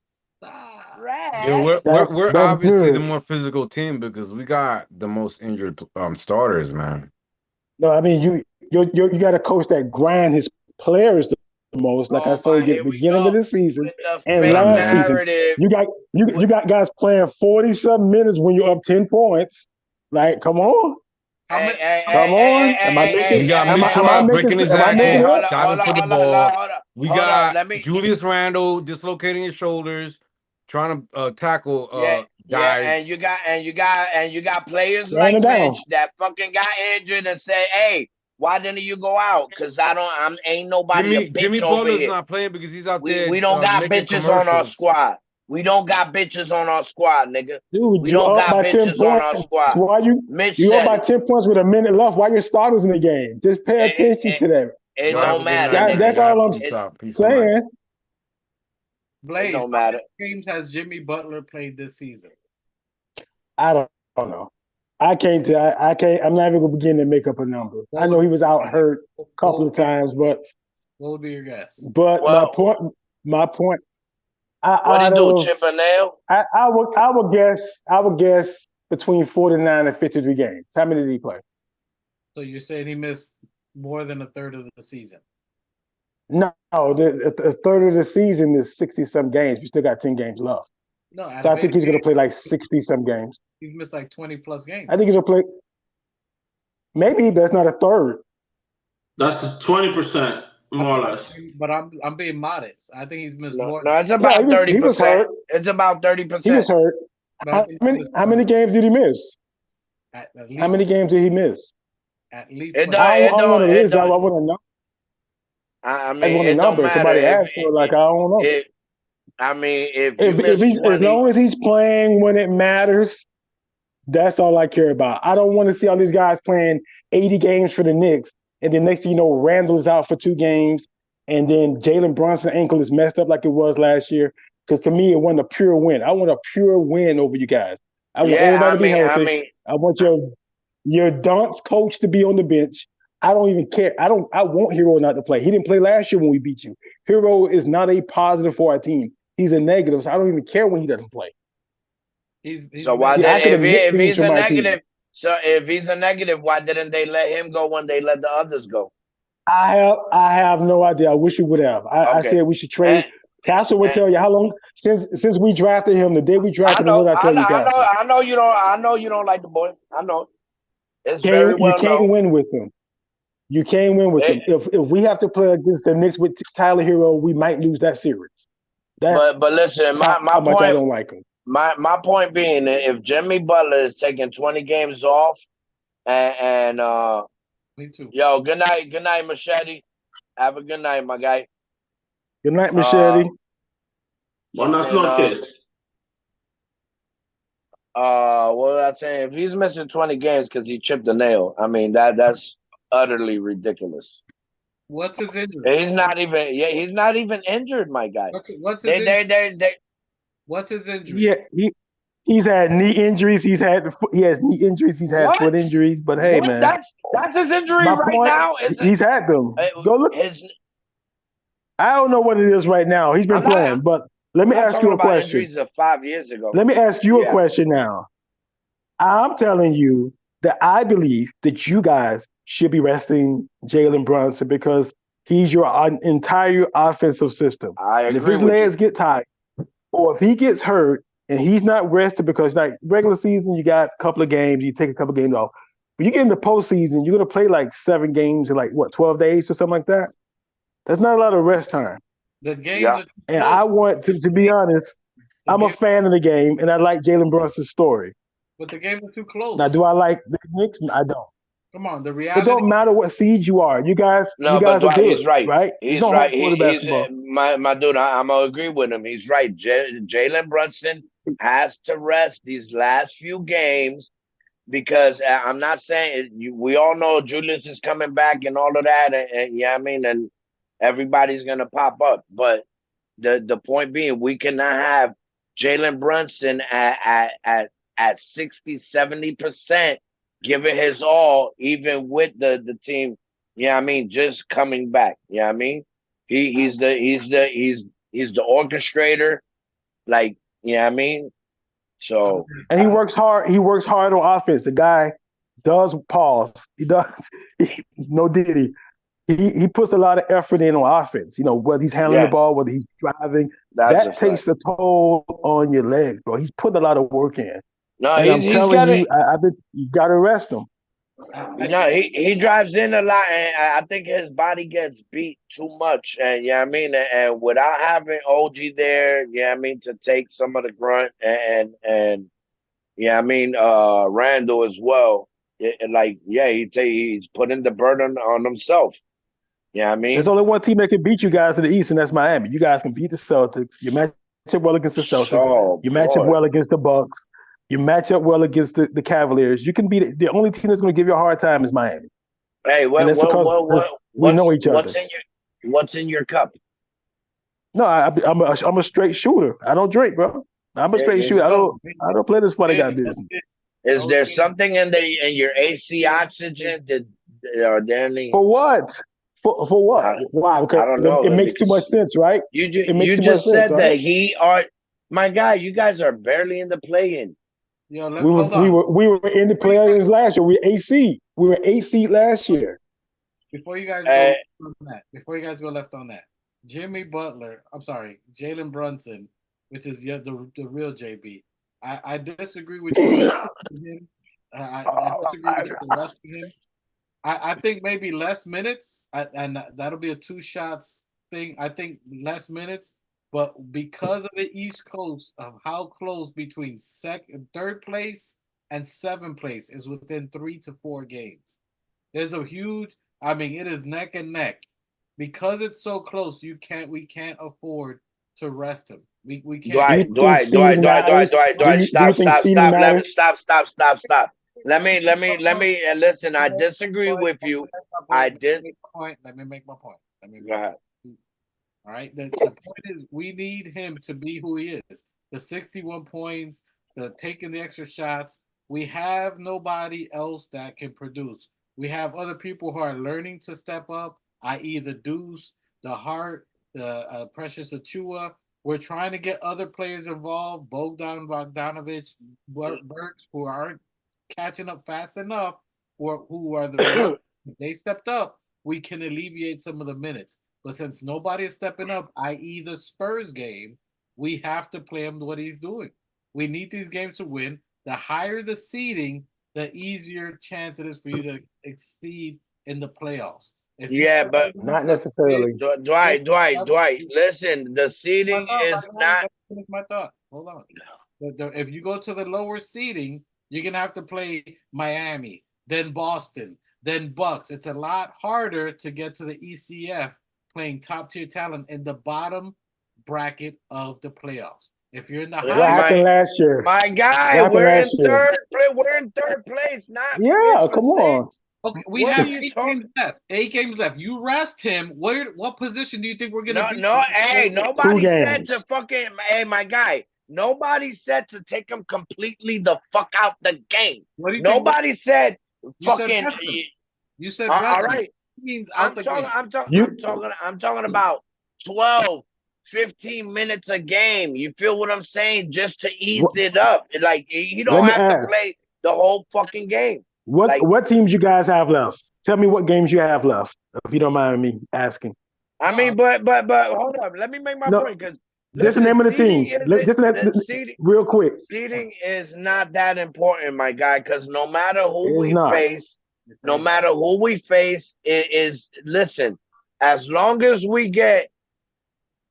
Stop. Rev. Yeah, we're obviously good. the more physical team because we got the most injured starters, man. No, I mean you got a coach that grind his players the most. Like I told you at the beginning of the season and last season, you got guys playing 40-something minutes when you're up 10 points. Like, come on. Come on. Am I making? We got Am Mitchell I breaking his ankle, diving for the ball. We got Julius Randle dislocating his shoulders, trying to tackle guys. And you got players like Mitch that fucking got injured and say, "Hey, why didn't you go out? Because ain't nobody a bitch Jimmy over Butler's here. not playing because he's out there. We don't got making bitches on our squad. We don't got bitches on our squad, nigga. Dude, we don't got bitches on our squad. Why you up by 10 points with a minute left? Why your starters in the game? Just pay attention to that. It don't matter. That's all I'm saying. Blaze, it don't matter. How many games has Jimmy Butler played this season? I don't know. I can't tell. I can't. I'm not even gonna begin to make up a number. I know he was out hurt a couple of times, but what would be your guess? But my point. What do you do? Chip a nail? I would guess between 49 and 53 games. How many did he play? So you're saying he missed more than a third of the season? No, the third of the season is 60-some games. We still got 10 games left. No, out So of I think he's going to play like 60-some games. he's missed like 20+ games. I think he's going to play. Maybe that's not a third. That's 20%, more or less. But I'm being modest. I think he's missed more. No, it's about 30%. He was hurt. It's about 30%. He was hurt. But I think How many games did he miss? At least, How many games did he miss? At least It 20. I don't want to list. I don't- want to know. I I mean, want a it don't number. matter. Somebody asked, so like I don't know. I mean, if If he's 20, as long as he's playing when it matters, that's all I care about. I don't want to see all these guys playing 80 games for the Knicks, and then next thing you know, Randall is out for 2 games, and then Jalen Brunson's ankle is messed up like it was last year. Because to me, it wasn't a pure win. I want a pure win over you guys. I want everybody to be healthy. I want your dunce coach to be on the bench. I don't even care. I want Hero not to play. He didn't play last year when we beat you. Hero is not a positive for our team. He's a negative, so I don't even care when he doesn't play. So why if he's a negative? So if he's a negative, why didn't they let him go when they let the others go? I have no idea. I wish we would have. I said we should trade. Castle would tell you how long since we drafted him. The day we drafted him, what did I tell you, Castle? I know you don't. I know you don't like the boy. I know. It's very well You can't known. win with him. You can't win with him. If we have to play against the Knicks with Tyler Hero, we might lose that series. But listen, my how much point. I don't like him. My point being, if Jimmy Butler is taking 20 games off, and Me too. Yo, good night, Machete. Have a good night, my guy. Good night, Machete. Buenas noches. What was I saying? If he's missing 20 games because he chipped a nail, I mean that's utterly ridiculous. What's his injury? He's not even injured, my guy. What's his injury? What's his injury? Yeah, he's had knee injuries. He has knee injuries. He's had foot injuries. But hey, man, that's his injury now. He's had them. Go look. I don't know what it is right now. He's been playing, but let me ask you a question. Injuries of 5 years ago. Let me ask you a question now. I'm telling you that I believe that you guys should be resting Jalen Brunson because he's your entire offensive system. And if his legs get tired, or if he gets hurt and he's not rested, because like regular season, you got a couple of games, you take a couple of games off. But you get in the postseason, you're going to play like 7 games in like, 12 days or something like that? That's not a lot of rest time. The games and I want to be honest, I'm a fan of the game, and I like Jalen Brunson's story. But the games are too close. Now, do I like the Knicks? I don't. Come on, the reality. It don't matter what seed you are. You guys are good. He's right. Right? He's right. My dude, I'm gonna agree with him. He's right. Jalen Brunson has to rest these last few games because I'm not saying we all know Julius is coming back and all of that, and I mean, and everybody's gonna pop up. But the point being, we cannot have Jalen Brunson at 60-70%. Giving his all, even with the team, I mean, just coming back. I mean, he's the orchestrator, like, I mean, so and he works hard. He works hard on offense. The guy does pause. He does. No diddy. He puts a lot of effort in on offense. Whether he's handling the ball, whether he's driving, that takes a toll on your legs, bro. He's putting a lot of work in. No, and I'm telling you, you got to rest him. No, he drives in a lot, and I think his body gets beat too much. And I mean, and without having OG there, I mean, to take some of the grunt, and I mean, Randall as well. He's putting the burden on himself. I mean, there's only one team that can beat you guys in the East, and that's Miami. You guys can beat the Celtics. You match up well against the Celtics. You match up well against the Bucks. You match up well against the Cavaliers. You can beat the only team that's going to give you a hard time is Miami. Hey, we know each other. What's in your cup? No, I'm a straight shooter. I don't drink, bro. I'm a straight shooter. I don't play this funny guy business. Is there something in your AC oxygen that are there any? For what? For what? Why? Because I don't know. It makes too much sense, right? You just said that my guy. You guys are barely in the play-in. We were in the play-ins last year. We were AC. We were AC last year. before you guys Uh, go left on that, Jalen Brunson, which is the real JB. I disagree with you resting him. I disagree with you resting him. I think maybe less minutes, and that'll be a 2 shots thing. I think less minutes, but because of the East Coast of how close between third place and seventh place is within 3 to 4 games. There's a huge. I mean, it is neck and neck. Because it's so close, we can't afford to rest him. We can't. Do you think seeding matters? Do you think seeding matters? Stop. Let me listen. I disagree with you. I did. Let me make my point. Go ahead. All right. The point is, we need him to be who he is. The 61 points, the taking the extra shots. We have nobody else that can produce. We have other people who are learning to step up, i.e., the Deuce, the Hart, the Precious Achua. We're trying to get other players involved, Bogdanovich, Burks, who aren't catching up fast enough, who are the they stepped up, we can alleviate some of the minutes. But since nobody is stepping up, i.e. the Spurs game, we have to play him what he's doing. We need these games to win. The higher the seeding, the easier chance it is for you to exceed in the playoffs. But not necessarily. Dwight, listen, the seeding is not. Finish my thought. Hold on. If you go to the lower seeding, you're gonna have to play Miami, then Boston, then Bucks. It's a lot harder to get to the ECF playing top tier talent in the bottom bracket of the playoffs. If you're in the what happened last year? My guy, we're in third place, not yeah. Come on. Okay, we have 8 games left. 8 games left. You rest him. What position do you think we're gonna be? Hey, nobody said to fucking. Hey, my guy. Nobody said to take him completely the fuck out the game. What do you nobody think? said You fucking. You said all right. Means out I'm talking about 12, 15 minutes a game. You feel what I'm saying? Just to ease it up. Like you don't have to play the whole fucking game. What teams you guys have left? Tell me what games you have left, if you don't mind me asking. I mean, but hold up. Let me make my point because just the name of the teams. Real quick. Seeding is not that important, my guy, because no matter who we face, it is listen. As long as we get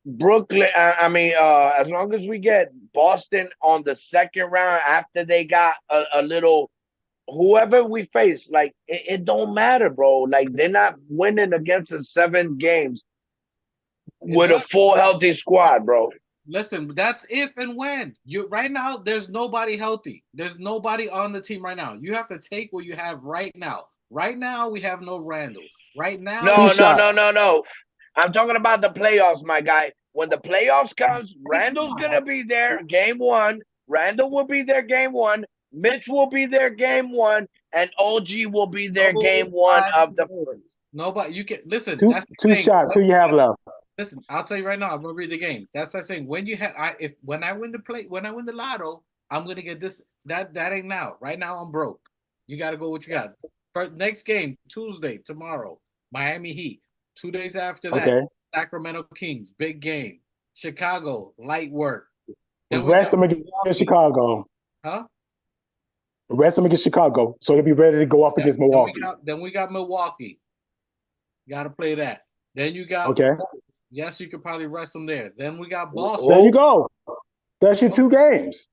Brooklyn, as long as we get Boston on the second round after they got a little. Whoever we face, like it don't matter, bro. Like they're not winning against us 7 games with a full healthy squad, bro. Listen, that's if and when. Right now, there's nobody healthy. There's nobody on the team right now. You have to take what you have right now. Right now, we have no Randall. Right now, no. I'm talking about the playoffs, my guy. When the playoffs comes, Randall's gonna be there game 1. Randall will be there game 1. Mitch will be there game 1, and OG will be there game 1 of the. Nobody, you can listen. Two shots. Who you have left? Listen, I'll tell you right now. I'm gonna read the game. That's like saying when I win the lotto, I'm gonna get this. That ain't now. Right now, I'm broke. You got to go what you got. Next game Tuesday tomorrow. Miami Heat. 2 days after that, Sacramento Kings. Big game. Chicago light work. Then rest them against Chicago. Huh? Rest them against Chicago, so they'll be ready to go off against Milwaukee. Then we got Milwaukee. You got to play that. Then you got yes, you could probably rest them there. Then we got Boston. There you go. That's your 2 games.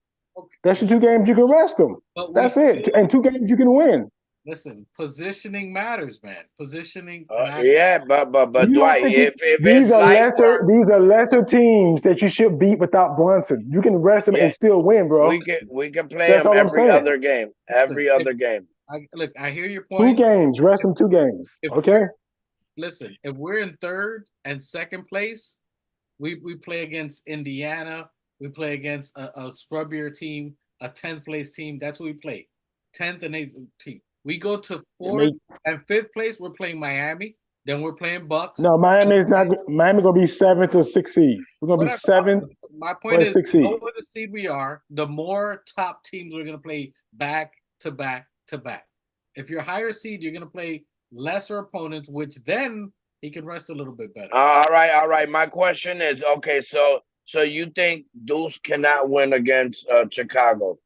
That's your 2 games you can rest them. That's it. And 2 games you can win. Listen, positioning matters, man. Positioning matters. Yeah, but Dwight, if these are lesser teams that you should beat without Brunson. You can rest them and still win, bro. We can play them every other game. Other game. I hear your point. 2 games, rest them 2 games. Listen, if we're in third and second place, we play against Indiana. We play against a scrubbier team, a 10th place team. That's what we play. 10th and 8th team. We go to 4th and 5th place. We're playing Miami. Then we're playing Bucks. No, Miami gonna be 7th or 6th seed. We're gonna be 7th. My point is, the lower the seed we are, the more top teams we're gonna play back to back to back. If you're higher seed, you're gonna play lesser opponents, which then he can rest a little bit better. All right. My question is, okay, so you think Deuce cannot win against Chicago?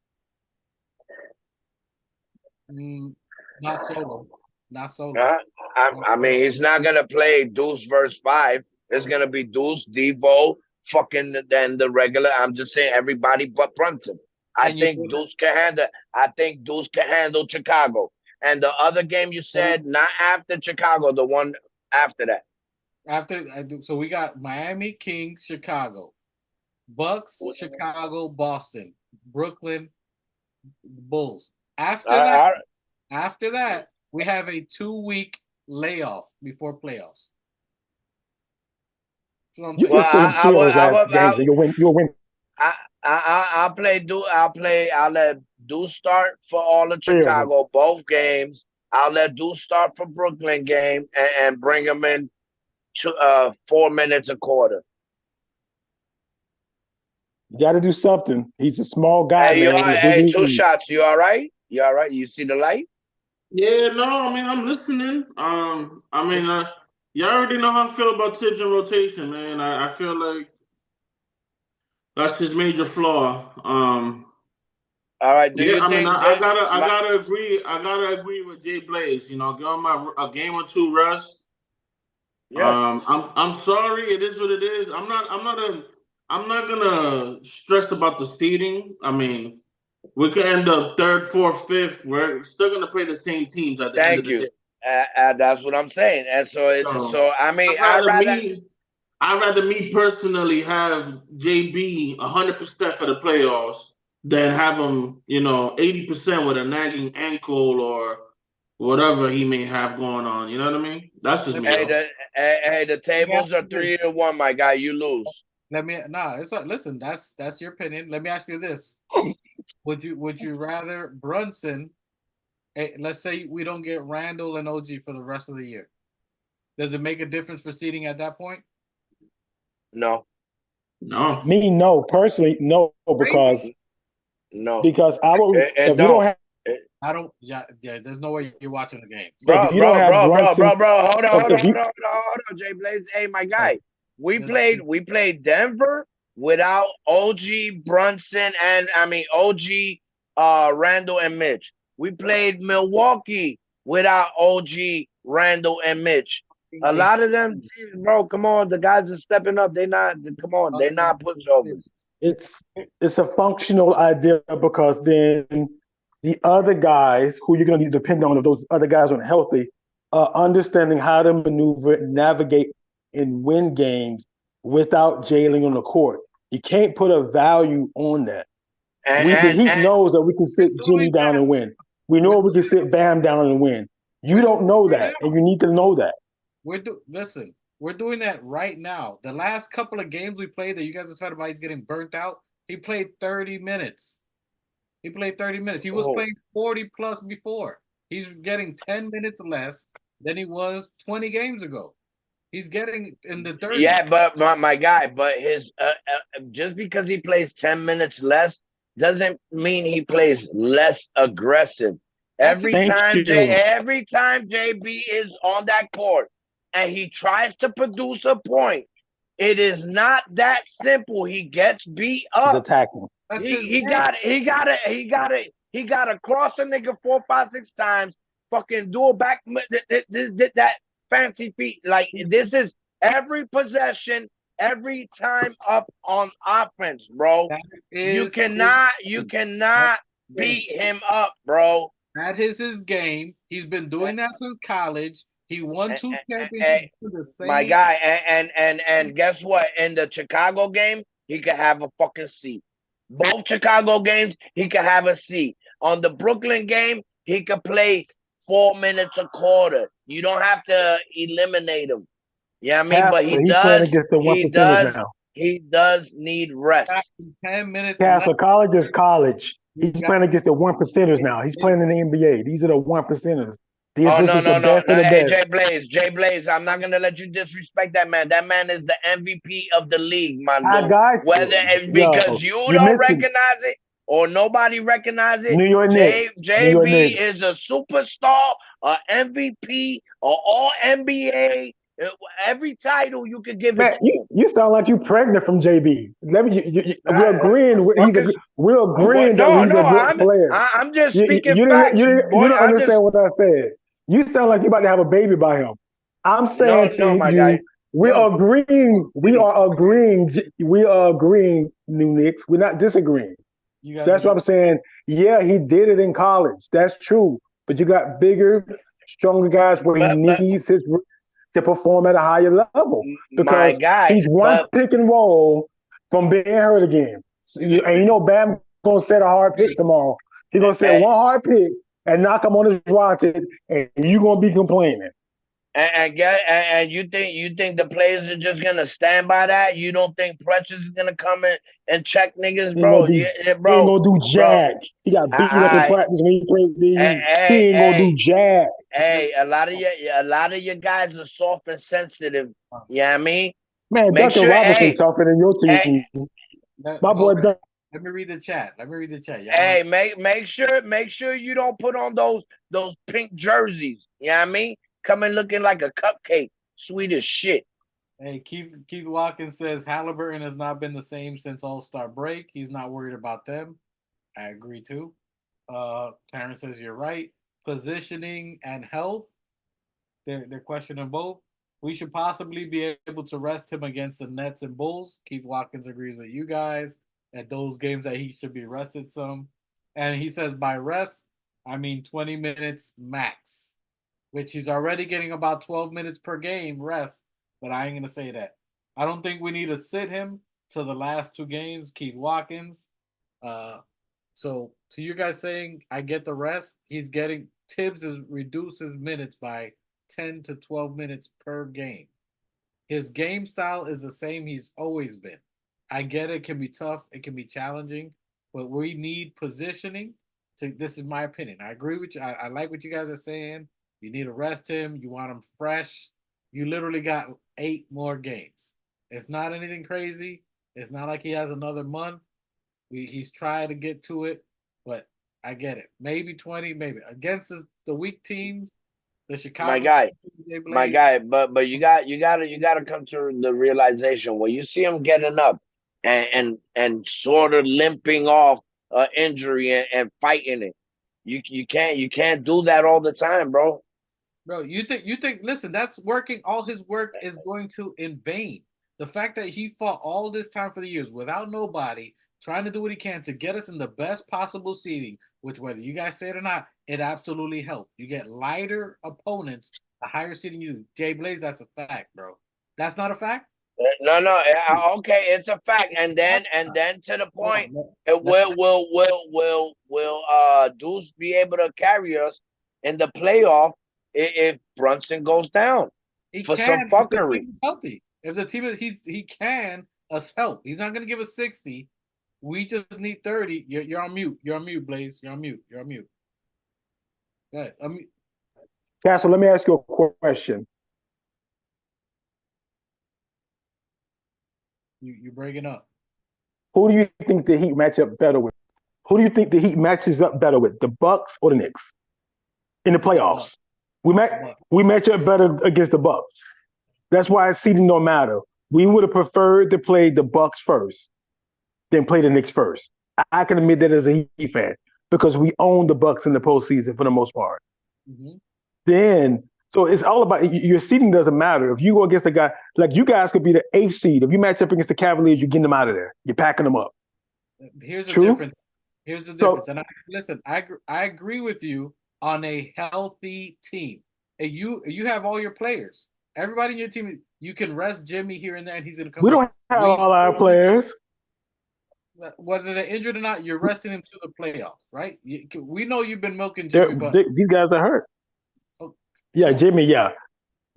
Not solo. Not solo. I mean, he's not gonna play Deuce versus 5. It's gonna be Deuce, Devo, fucking then the regular. I'm just saying everybody but Brunson. I think Deuce can handle Chicago. And the other game you said, not after Chicago, the one after that. So we got Miami, Kings, Chicago, Bucks, Chicago, Boston, Brooklyn, Bulls. After that, we have a 2-week layoff before playoffs. You'll win. I'll let Deuce start for all of Chicago, both games. I'll let Deuce start for Brooklyn game and bring him in 4 minutes a quarter. You got to do something. He's a small guy, man. Hey, 2 shots. You all right? You all right? You see the light? Yeah, no. I mean, I'm listening. You already know how I feel about Tibbs and rotation, man. I feel like that's his major flaw. All right. I gotta agree. I gotta agree with JBlaze. You know, give him a game or 2 rest. Yeah. I'm sorry. It is what it is. I'm not gonna stress about the seeding. I mean, we could end up 3rd, 4th, 5th. We're still gonna play the same teams at the end of the day. That's what I'm saying. And so I mean, I'd rather me personally have JB 100% for the playoffs than have him, 80% with a nagging ankle or whatever he may have going on. You know what I mean? That's just me. The tables are 3-1, my guy. You lose. Listen, that's your opinion. Let me ask you this: Would you rather Brunson? Let's say we don't get Randall and OG for the rest of the year. Does it make a difference for seeding at that point? No. Me, no. Personally, no, because I will. If you don't have. I don't. Yeah. There's no way you're watching the game, bro. Hold on, JBlaze. Hey, my guy. We played Denver without OG, Brunson, and OG, Randall and Mitch. We played Milwaukee without OG, Randall, and Mitch. A lot of them, bro. Come on, the guys are stepping up. They're not pushovers. It's a functional idea because then the other guys who you're going to depend on, if those other guys aren't healthy, understanding how to maneuver, navigate, and win games without jailing on the court. You can't put a value on that. The Heat knows that we can sit Jimmy down and win. We know we can sit Bam down and win. You don't know that, and you need to know that. Listen, we're doing that right now. The last couple of games we played that you guys are talking about, he's getting burnt out. He played 30 minutes. He was playing 40 plus before. He's getting 10 minutes less than he was 20 games ago. He's getting in the 30s. Yeah, but my guy, his just because he plays 10 minutes less doesn't mean he plays less aggressive. Every time JB is on that court and he tries to produce a point, it is not that simple. He gets beat up. He's attacking. He got to cross a nigga 4, 5, 6 times. Fucking do a back that fancy feet. Like this is every possession, every time up on offense, bro. You cannot beat him up, bro. That is his game. He's been doing that since college. He won 2 championships. My guy, and guess what? In the Chicago game, he could have a fucking seat. Both Chicago games, he could have a seat. On the Brooklyn game, he could play 4 minutes a quarter. You don't have to eliminate him. Yeah, you know what I mean, but he does need rest. 10 minutes. So college is college. He's playing against the 1%ers now. He's playing in the NBA. These are the 1%ers. No. Hey, JBlaze, I'm not gonna let you disrespect that man. That man is the MVP of the league, man. I got you. Because you don't recognize it or nobody recognize it. New York Knicks. New York JB Knicks. is a superstar, a MVP, or All NBA. Every title you could give Man, it to him. you sound like you pregnant from JB. We're agreeing. We're agreeing that he's a good player. I'm just You speaking didn't, facts, you boy. don't understand what I said. You sound like you're about to have a baby by him. I'm saying No, my guy. we are agreeing. We are agreeing, New Knicks. We're not disagreeing. That's what I'm saying. Yeah, he did it in college. That's true. But you got bigger, stronger guys where he needs to perform at a higher level because he's one pick and roll from being hurt again. And Bam gonna set a hard pick tomorrow. He's gonna set one hard pick and knock him on his rocket, and you're gonna be complaining. And you think the players are just gonna stand by that? You don't think Precious is gonna come in and check niggas, bro? He ain't gonna do jack. He got beat up in practice when he played. He ain't gonna do jack. Hey, a lot of your guys are soft and sensitive. You know what I mean? Man, Duncan Robinson tougher than your team. My boy Duncan. Let me read the chat. Hey, make sure you don't put on those pink jerseys. You know what I mean? Coming looking like a cupcake, sweet as shit. Hey, Keith Watkins says Halliburton has not been the same since All-Star break. He's not worried about them. I agree too. Terrence says you're right. Positioning and health, they're questioning both. We should possibly be able to rest him against the Nets and Bulls. Keith Watkins agrees with you guys at those games that he should be rested some. And he says by rest, I mean 20 minutes max, which he's already getting about 12 minutes per game rest, but I ain't going to say that. I don't think we need to sit him to the last two games, Keith Watkins. So to you guys saying I get the rest, he's getting Tibbs has reduced his minutes by 10 to 12 minutes per game. His game style is the same he's always been. I get it can be tough, it can be challenging, but we need positioning. This is my opinion. I agree with you. I like what you guys are saying. You need to rest him. You want him fresh. You literally got 8 more games. It's not anything crazy. It's not like he has another month. He's trying to get to it, but I get it. Maybe 20, maybe. Against the weak teams, the Chicago. My guy, but you gotta come to the realization when you see him getting up and sort of limping off injury and fighting it. You can't do that all the time, bro. Bro, you think listen, that's working. All his work is going to in vain. The fact that he fought all this time for the years without nobody, trying to do what he can to get us in the best possible seeding, which whether you guys say it or not, it absolutely helps. You get lighter opponents, a higher seeding you. JBlaze, that's a fact, bro. That's not a fact? No, okay, it's a fact. And then to the point, will Deuce be able to carry us in the playoff if Brunson goes down some fuckery? He's healthy. If the team is he can us help. He's not gonna give us 60. We just need 30. You're on mute. You're on mute, Blaze. You're on mute. Go ahead. Castle, let me ask you a question. You're breaking up. Who do you think the Heat match up better with? Who do you think the Heat matches up better with, the Bucks or the Knicks in the playoffs? We match up better against the Bucks. That's why seeding don't matter. We would have preferred to play the Bucks first than play the Knicks first. I can admit that as a Heat fan because we own the Bucks in the postseason for the most part. Mm-hmm. Then, so it's all about your seeding doesn't matter. If you go against a guy, like you guys could be the 8th seed. If you match up against the Cavaliers, you're getting them out of there. You're packing them up. Here's the difference. And I agree with you on a healthy team. And you have all your players. Everybody in your team, you can rest Jimmy here and there, and he's going to come. We don't have all our players. Whether they're injured or not, you're resting him to the playoffs, right? We know you've been milking Jimmy, but these guys are hurt. Oh, yeah, Jimmy, yeah.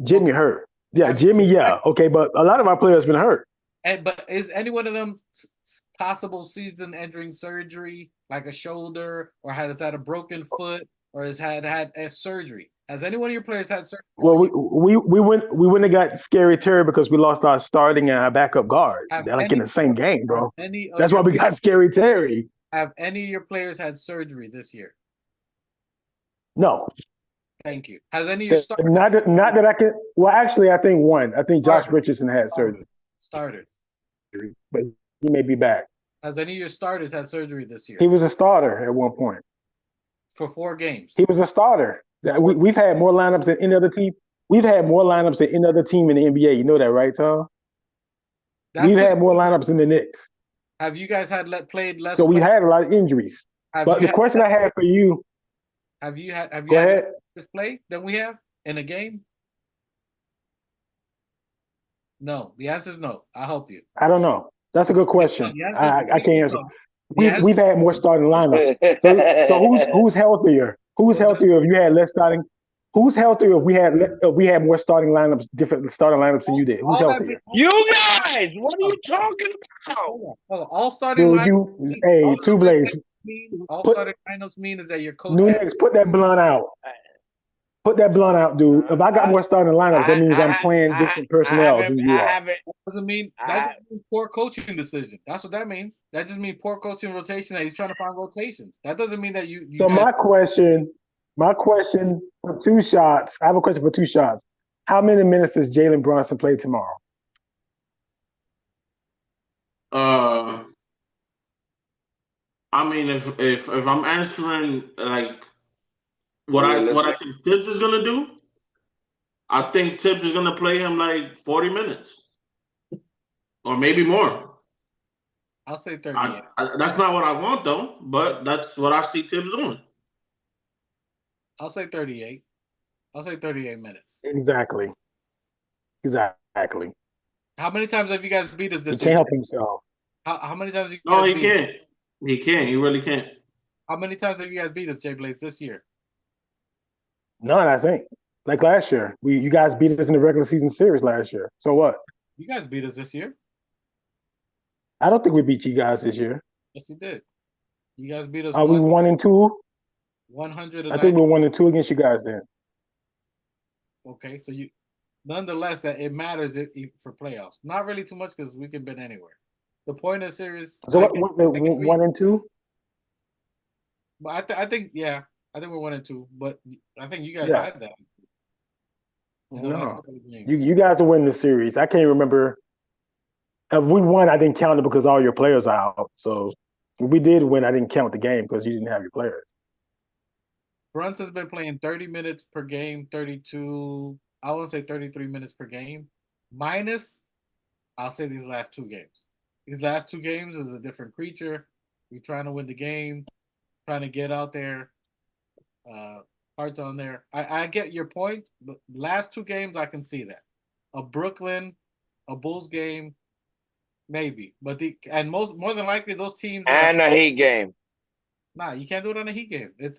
Jimmy hurt. Yeah, Jimmy, yeah. Okay, but a lot of our players been hurt. But is any one of them possible season-ending surgery, like a shoulder, or has had a broken foot, or has had a surgery? Has any one of your players had surgery? Well, we wouldn't have got Scary Terry because we lost our starting and our backup guard. They're like in the same game, bro. That's why we got Scary Terry. Have any of your players had surgery this year? No. Thank you. Has any of your starters Not that I can. Well, actually, I think one. I think Josh Richardson had surgery, started? but he may be back. Has any of your starters had surgery this year? He was a starter at one point. For 4 games. He was a starter. We've had more lineups than any other team. We've had more lineups than any other team in the NBA. You know that, right, Tom? We've had more lineups than the Knicks. Have you guys played less? So we had a lot of injuries. But the question I had for you. Have you had play than we have in a game? No. The answer is no. I'll help you. I don't know. That's a good question. I can't answer. We've had more starting lineups. So who's healthier? Who's healthier if you had less starting? Who's healthier if we had more starting lineups, different starting lineups than you did? Who's healthier? You guys, what are you talking about? All starting lineups. Hey, JBlaze. All starting lineups mean is that your coach. New Knicks, put that blunt out. Put that blunt out, dude. If I got more starting lineups, that means I'm playing different personnel than you are. That doesn't mean that just means poor coaching decision. That's what that means. That just means poor coaching rotation. That he's trying to find rotations. That doesn't mean that you so my question for 2 shots. I have a question for 2 shots. How many minutes does Jalen Brunson play tomorrow? I mean, if I'm answering like what I think Tibbs is gonna do, I think Tibbs is gonna play him like 40 minutes, or maybe more. I'll say 38. That's not what I want though, but that's what I see Tibbs doing. I'll say 38. I'll say 38 minutes. Exactly. How many times have you guys beat us this year? He can't year? help himself. How many times have you guys No, he can't. He can't. He really can't. How many times have you guys beat us, JBlaze, this year? None, I think. Like last year. You guys beat us in the regular season series last year. So what? You guys beat us this year. I don't think we beat you guys this year. Yes, you did. You guys beat us. Are we 1-2? 100. I think we're 1-2 against you guys then. Okay, so nonetheless, that it matters for playoffs. Not really too much because we can bet anywhere. The point of the series. So what was it? 1-2? But I think we're 1-2. But I think you guys had that. No, you guys are winning the series. I can't remember. If we won, I didn't count it because all your players are out. So if we did win, I didn't count the game because you didn't have your players. Brunson's been playing 30 minutes per game, 32. I want to say 33 minutes per game. Minus, I'll say these last 2 games. These last 2 games is a different creature. We're trying to win the game, trying to get out there. Hearts on there. I get your point, but last 2 games I can see that. A Brooklyn, a Bulls game, maybe. But more than likely those teams and a Heat game. Nah, you can't do it on a Heat game. It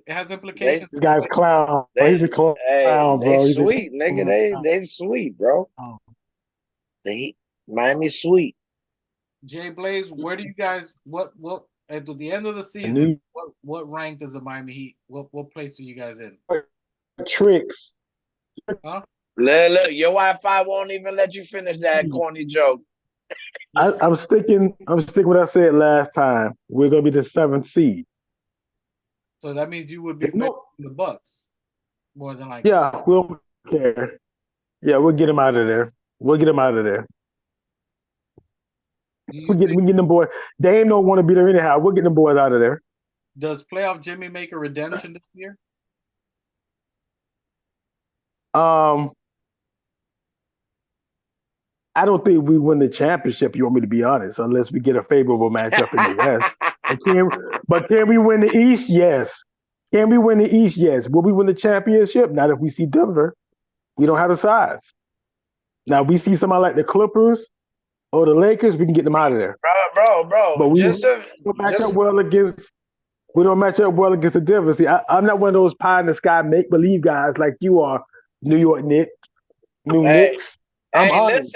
has implications. This guy's clown. He's a clown, bro. They sweet, nigga. They sweet, bro. Miami sweet. JBlaze, where do you guys what at the end of the season? What rank does the Miami Heat? What place are you guys in? Tricks. Huh? Look, your Wi-Fi won't even let you finish that corny joke. I'm sticking with what I said last time. We're gonna be the 7th seed. So that means you would be facing the Bucks more than likely. Yeah, we'll care. Yeah, we'll get them out of there. We get them boys. Dame don't want to be there anyhow. We'll get them boys out of there. Does playoff Jimmy make a redemption this year? I don't think we win the championship, you want me to be honest, unless we get a favorable matchup in the West. But can we win the East? Yes. Can we win the East? Yes. Will we win the championship? Not if we see Denver. We don't have the size. Now, we see somebody like the Clippers or the Lakers, we can get them out of there. Bro. But we don't match up well against the Denver. See, I'm not one of those pie-in-the-sky make-believe guys like you are, New York Knicks, Knicks. Listen,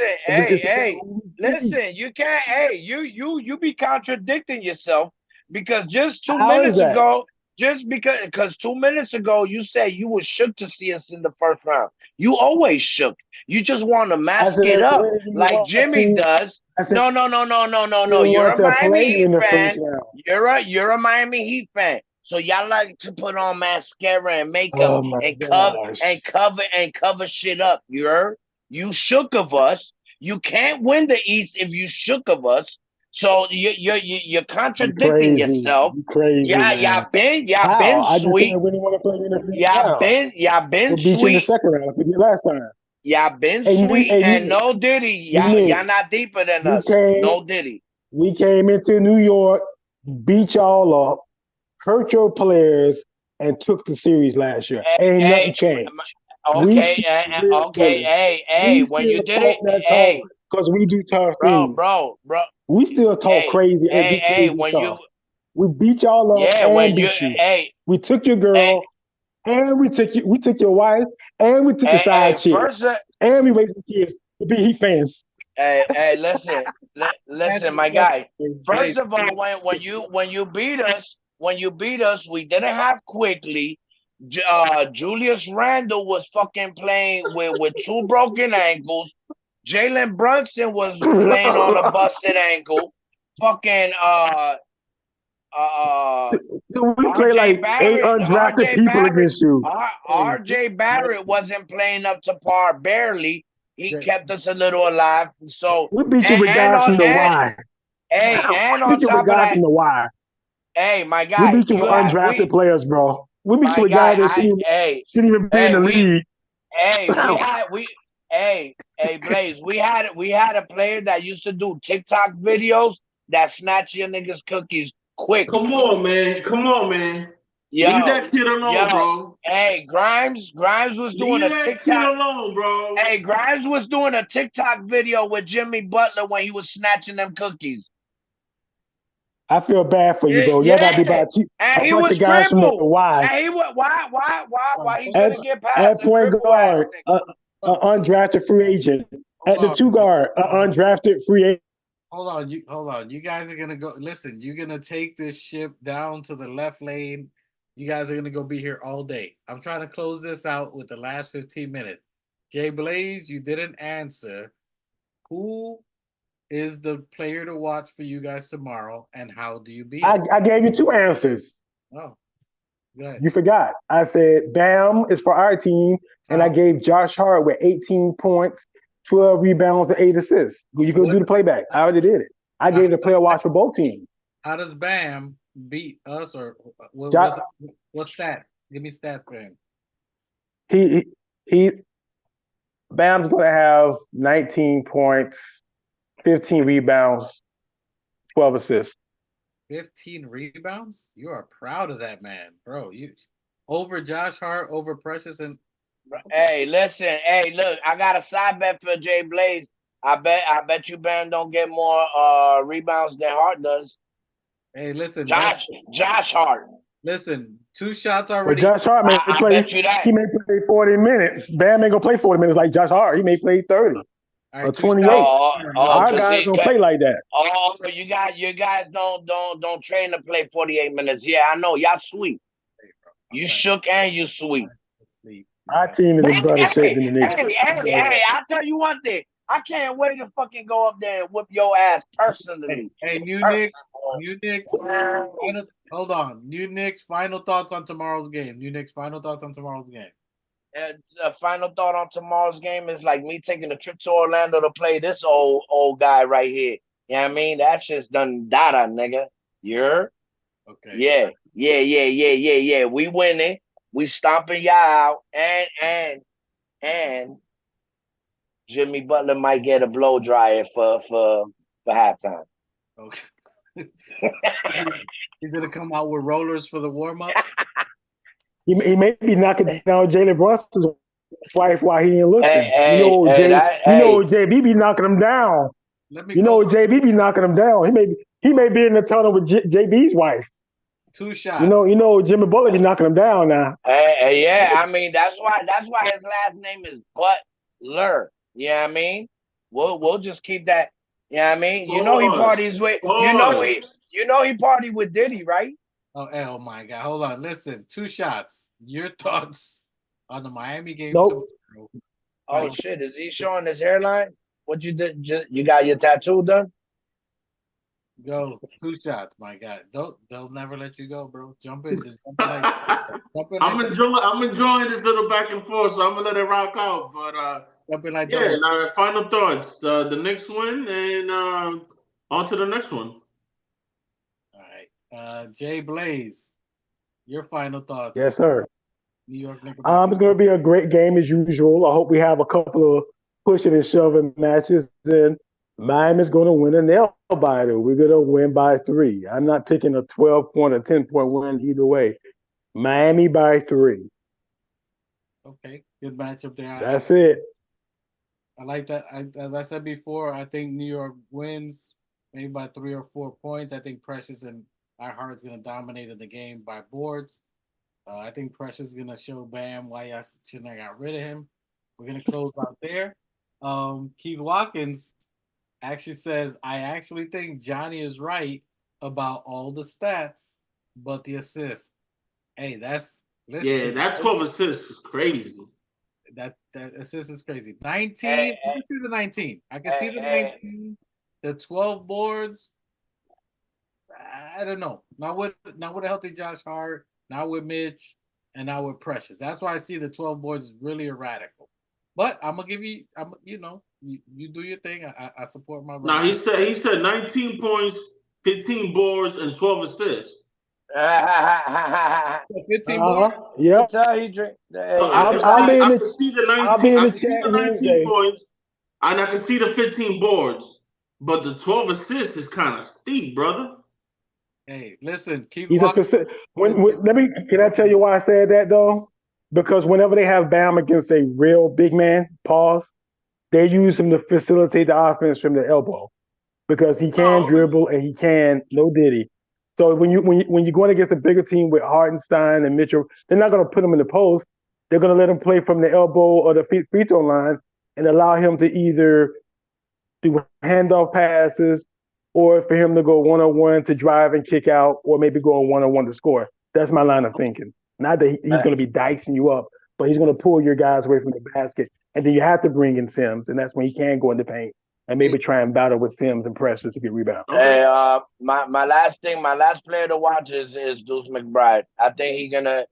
you can't, you be contradicting yourself because just 2 minutes ago, because 2 minutes ago you said you were shook to see us in the first round. You always shook. You just want to mask it up like Jimmy does. I said No. we You're want a to Miami play Heat in the fan. first round. You're a Miami Heat fan. So y'all like to put on mascara and makeup Oh my and gosh. cover shit up. You heard? You shook of us. You can't win the East if you shook of us. So you're You contradicting crazy. yourself. You crazy, Yeah, man. y'all How? been I just said sweet. we didn't want to play in the first round. Y'all been We'll beat you in the sweet. second round like we did last time. Y'all been Hey, New, sweet hey, and New, no Diddy. New Y'all Knicks. not deeper than We us. came, No Diddy. we came into New York, beat y'all up, hurt your players, and took the series last year. Ain't nothing changed. We Okay, still real okay. bullies. Hey, We when you still did talk it, that talk hey, because we do tough bro, things. bro, bro. We still talk crazy and do crazy When stuff. We beat y'all up when and you, beat you. hey, We took your hey, girl and we took your wife and we took your side chick first, and we raised the kids to be Heat fans. hey, listen, my guy. First Blaze, of all, when you beat us, we didn't have Quickly. Julius Randle was fucking playing with two broken ankles. Jalen Brunson was playing on a busted ankle. Fucking We play RJ like 8 Barrett, undrafted people against you. RJ Barrett wasn't playing up to par barely. He kept us a little alive. So We beat you with guys from the Y. and We on beat you with top of guys that, from the Y. hey, my We guy, beat you with undrafted players, bro. We beat you my with guy, guys that shouldn't even be in the league. Blaze, we had a player that used to do TikTok videos that snatch your niggas cookies quick. Come on, man. Come on, man. Yo, Leave that kid alone, bro. Hey, Grimes was doing Leave a that kid TikTok. alone, bro. Hey, Grimes was doing a TikTok video with Jimmy Butler when he was snatching them cookies. I feel bad for you, bro. Y'all got to be about And a he bunch was of guys from the trimble. Y. And he was why he couldn't get past At the point dribble ass guard, nigga. an undrafted free agent. At the on. two guard, an undrafted free agent. Hold on. You guys are gonna go. Listen, you're gonna take this ship down to the left lane. You guys are gonna go be here all day. I'm trying to close this out with the last 15 minutes. JBlaze, you didn't answer. Who is the player to watch for you guys tomorrow, and how do you beat us? I gave you two answers. Oh, good. You forgot. I said Bam is for our team, and I gave Josh Hart with 18 points, 12 rebounds, and 8 assists. You can do the playback. I already did it. I gave the player watch for both teams. How does Bam beat us, or what stat? Give me stat for him. He Bam's going to have 19 points, 15 rebounds, 12 assists. 15 rebounds? You are proud of that man, bro. You over Josh Hart, over Precious, and hey, listen, hey, look, I got a side bet for JBlaze. I bet you Bam don't get more rebounds than Hart does. Hey, listen, Josh Hart. Listen, 2 shots already. But Josh Hart may play. Bet you that. He may play 40 minutes. Bam ain't gonna play 40 minutes like Josh Hart. He may play 30 or 28. Our guys don't play like that. Oh, so you guys don't train to play 48 minutes. Yeah, I know. Y'all sweet. You shook and you sweet. Our team is in better shape than the Knicks. Hey, I'll tell you one thing. I can't wait to fucking go up there and whip your ass personally. Hey, New Knicks. Hold on. New Knicks, final thoughts on tomorrow's game. New Knicks, final thoughts on tomorrow's game. A final thought on tomorrow's game is like me taking a trip to Orlando to play this old guy right here. You know what I mean? That shit's done data, nigga. You're okay. Yeah. We winning. We stomping y'all out. And Jimmy Butler might get a blow dryer for halftime. Okay. He's gonna come out with rollers for the warm-ups. He may be knocking down Jalen Brunson's wife while he ain't looking. JB be knocking him down. JB be knocking him down. He may be in the tunnel with JB's wife. 2 shots. You know Jimmy Butler be knocking him down now. Yeah, I mean that's why his last name is Butler. You know what I mean? We'll just keep that. You know what I mean? You know he parties with he partied with Diddy, right? Oh my God. Hold on. Listen, 2 shots. Your thoughts on the Miami game tomorrow? Oh shit, is he showing his hairline? What you did? You got your tattoo done? Go 2 shots, my guy. They'll never let you go, bro. Jump in, just jump in like I'm enjoying this little back and forth, so I'm gonna let it rock out. But jump in like yeah. double. Now, final thoughts. The Knicks win, and on to the next one. All right. JBlaze, your final thoughts. Yes, sir. New York Knicks. It's going to be a great game as usual. I hope we have a couple of pushing and shoving matches, and Miami's going to win a nail biter. We're going to win by 3. I'm not picking a 12-point or 10-point win either way. Miami by 3. Okay, good matchup there. That's it. I like that. As I said before, I think New York wins maybe by 3 or 4 points. I think Precious and Hart's going to dominate in the game by boards. I think Precious is going to show Bam why I shouldn't have got rid of him. We're going to close out there. Keith Watkins actually says, I actually think Johnnie is right about all the stats, but the assists. Hey, that 12 assists is crazy. That assist is crazy. 19. I can see the 19. I can see the 19. The 12 boards. I don't know. Not with a healthy Josh Hart. Not with Mitch. And not with Precious. That's why I see the 12 boards is really erratic. But I'm gonna give you. You do your thing. I support my. Now he said 19 points, 15 boards, and 12 assists. 15 boards. Yeah. That's how he drink. I can see the 19. I can see the 19 points, and I can see the 15 boards. But the 12 assists is kind of steep, brother. Hey, listen, Keith. Can I tell you why I said that though? Because whenever they have Bam against a real big man, they use him to facilitate the offense from the elbow, because he can dribble and he can no diddy. So when you're going against a bigger team with Hartenstein and Mitchell, they're not going to put him in the post. They're going to let him play from the elbow or the free throw line and allow him to either do handoff passes or for him to go one-on-one to drive and kick out, or maybe go one-on-one to score. That's my line of thinking. Not that he's going to be dicing you up, but he's going to pull your guys away from the basket. And then you have to bring in Sims, and that's when he can go in the paint and maybe try and battle with Sims and Precious to get rebounds. Hey, my last player to watch is Deuce McBride. I think he gonna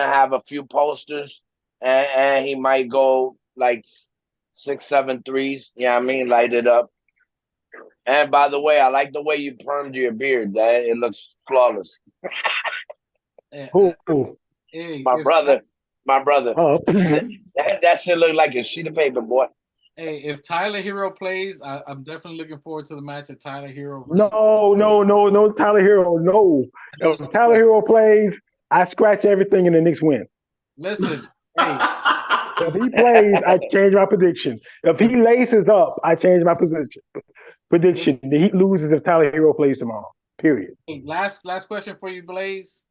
have a few posters, and he might go like 6, 7 threes. Yeah, I mean, light it up. And by the way, I like the way you permed your beard. That it looks flawless. Who? My brother. Oh. that shit look like a sheet of paper, boy. Hey, if Tyler Hero plays, I'm definitely looking forward to the match of Tyler Hero versus. No, Tyler Hero, no. If Tyler Hero plays, I scratch everything and the Knicks win. Listen, hey. If he plays, I change my prediction. If he laces up, I change my prediction. The Heat loses if Tyler Hero plays tomorrow. Period. Hey, last question for you, Blaze.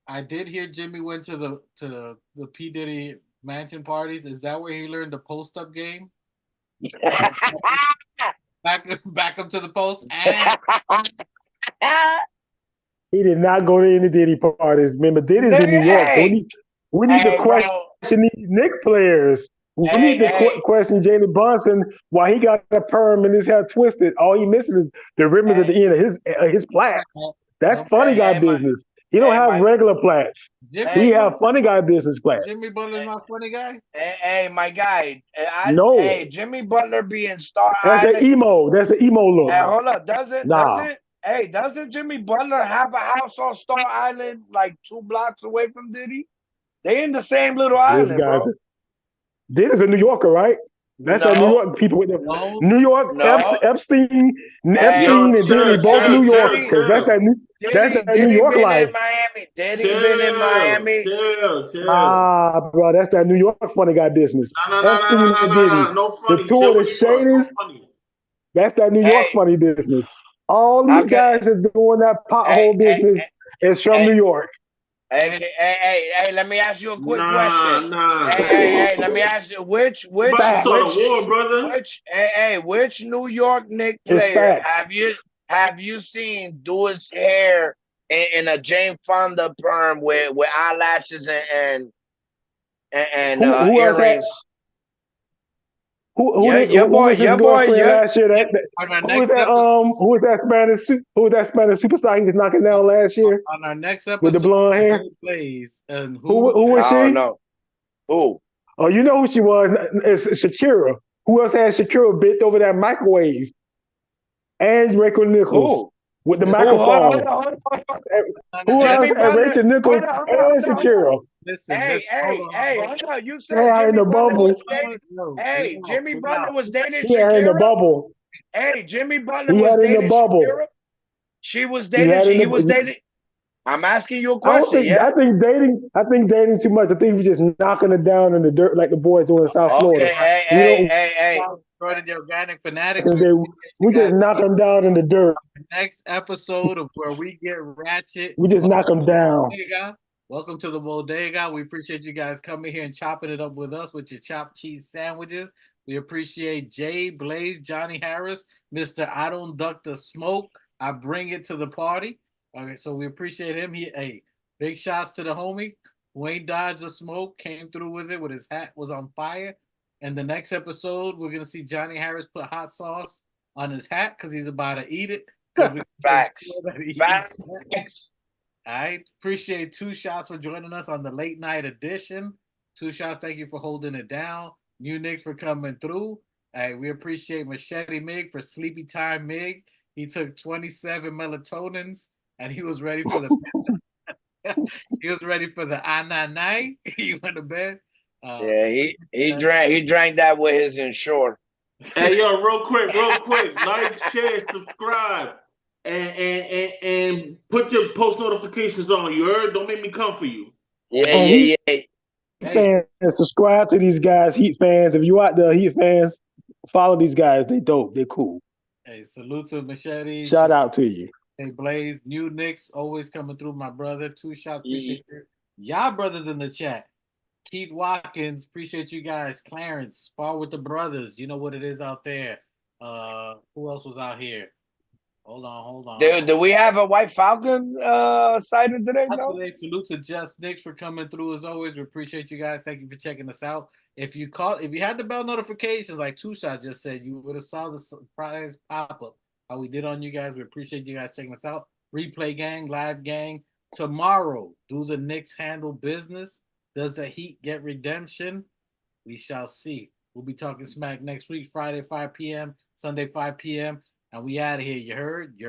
I did hear Jimmy went to the P. Diddy mansion parties. Is that where he learned the post up game? back up to the post. He did not go to any Diddy parties. Remember, Diddy's in New York, so we need to question these Knicks players. We need to question Jalen Brunson why he got a perm and his hair twisted. All he misses is the ribbons at the end of his plaits. That's funny guy business. He don't have regular plaits. He have funny guy business plaits. Jimmy Butler's not funny guy? Hey, my guy. No. Hey, Jimmy Butler being Star That's Island. That's an emo look. Hey, hold up. Doesn't Jimmy Butler have a house on Star Island like 2 blocks away from Diddy? They in the same little island, bro. Diddy's a New Yorker, right? That's that New York people with the New York Epstein and Diddy, both New Yorkers. That's that New York life. Diddy been in Miami. Bro, that's that New York funny guy business. Epstein and Diddy. No funny. The two of the shaders. That's that New York funny business. All these guys are doing that pothole business is from New York. Hey, let me ask you a quick question. Hey, let me ask you which New York Knicks player have you seen do his hair in a Jane Fonda perm with eyelashes and earrings? Who Your boy, was his girlfriend last year? On our Who was next that? episode, Who was that Spanish superstar he was knocking down last year on our next episode with the blonde hair? JBlaze, and Who who was I she? don't know. Who? Oh, you know who she was? It's Shakira. Who else had Shakira bent over that microwave? And Rachel Nichols Who? with the Who? microphone. Hold on. Who else? Jimmy And Butler. Rachel Nichols and Shakira. Listen, Hey, hold on. hold on. You They said had in Jimmy the Butler was bubble. dating. Hey, Jimmy Butler was dating He had in the Shakira. bubble. Hey, Jimmy Butler He was had in the dating bubble. Shakira. She was He had dating. in He was the. dating. I'm asking you a I don't question. think. Yeah. I think dating too much. I think we just knocking it down in the dirt like the boys do in South Florida. Okay. Hey, We don't. hey. Jordan, the Organic Fanatics. We just knock them down in the dirt. Next episode of where we get ratchet. We just knock them down. Welcome to the Bodega. We appreciate you guys coming here and chopping it up with us with your chopped cheese sandwiches. We appreciate JBlaze, Johnnie Harris, Mr. I don't duck the smoke. I bring it to the party. Okay, so we appreciate him. Hey, big shots to the homie who ain't dodged the smoke, came through with it, with his hat was on fire. And the next episode, we're gonna see Johnnie Harris put hot sauce on his hat because he's about to eat it. Facts. I appreciate Two Shots for joining us on the late night edition. Two Shots, thank you for holding it down. New Knicks for coming through. Hey, we appreciate Machete Mig for Sleepy Time Mig. He took 27 melatonins and he was ready for the he was ready for the I-9-9. He went to bed. Yeah, he drank that with his Ensure. Hey, yo, real quick, like, share, subscribe, and put your post notifications on. You heard? Don't make me come for you. Yeah. Fans, subscribe to these guys, Heat fans. If you out there, Heat fans, follow these guys. They dope. They cool. Hey, salute to Machete. Shout out to you. Hey, Blaze. New Knicks always coming through, my brother. Two Shots. Appreciate you. Y'all brothers in the chat. Keith Watkins, appreciate you guys. Clarence, Spar with the Brothers. You know what it is out there. Who else was out here? Hold on. Do we have a White Falcon sighting today? No. Today, salute to Just Knicks for coming through as always. We appreciate you guys. Thank you for checking us out. If you had the bell notifications, like Two Shot just said, you would have saw the surprise pop up. How we did on you guys. We appreciate you guys checking us out. Replay gang, live gang. Tomorrow, do the Knicks handle business? Does the Heat get redemption? We shall see. We'll be talking smack next week, Friday, 5 p.m., Sunday, 5 p.m., and we out of here. You heard? Yeah.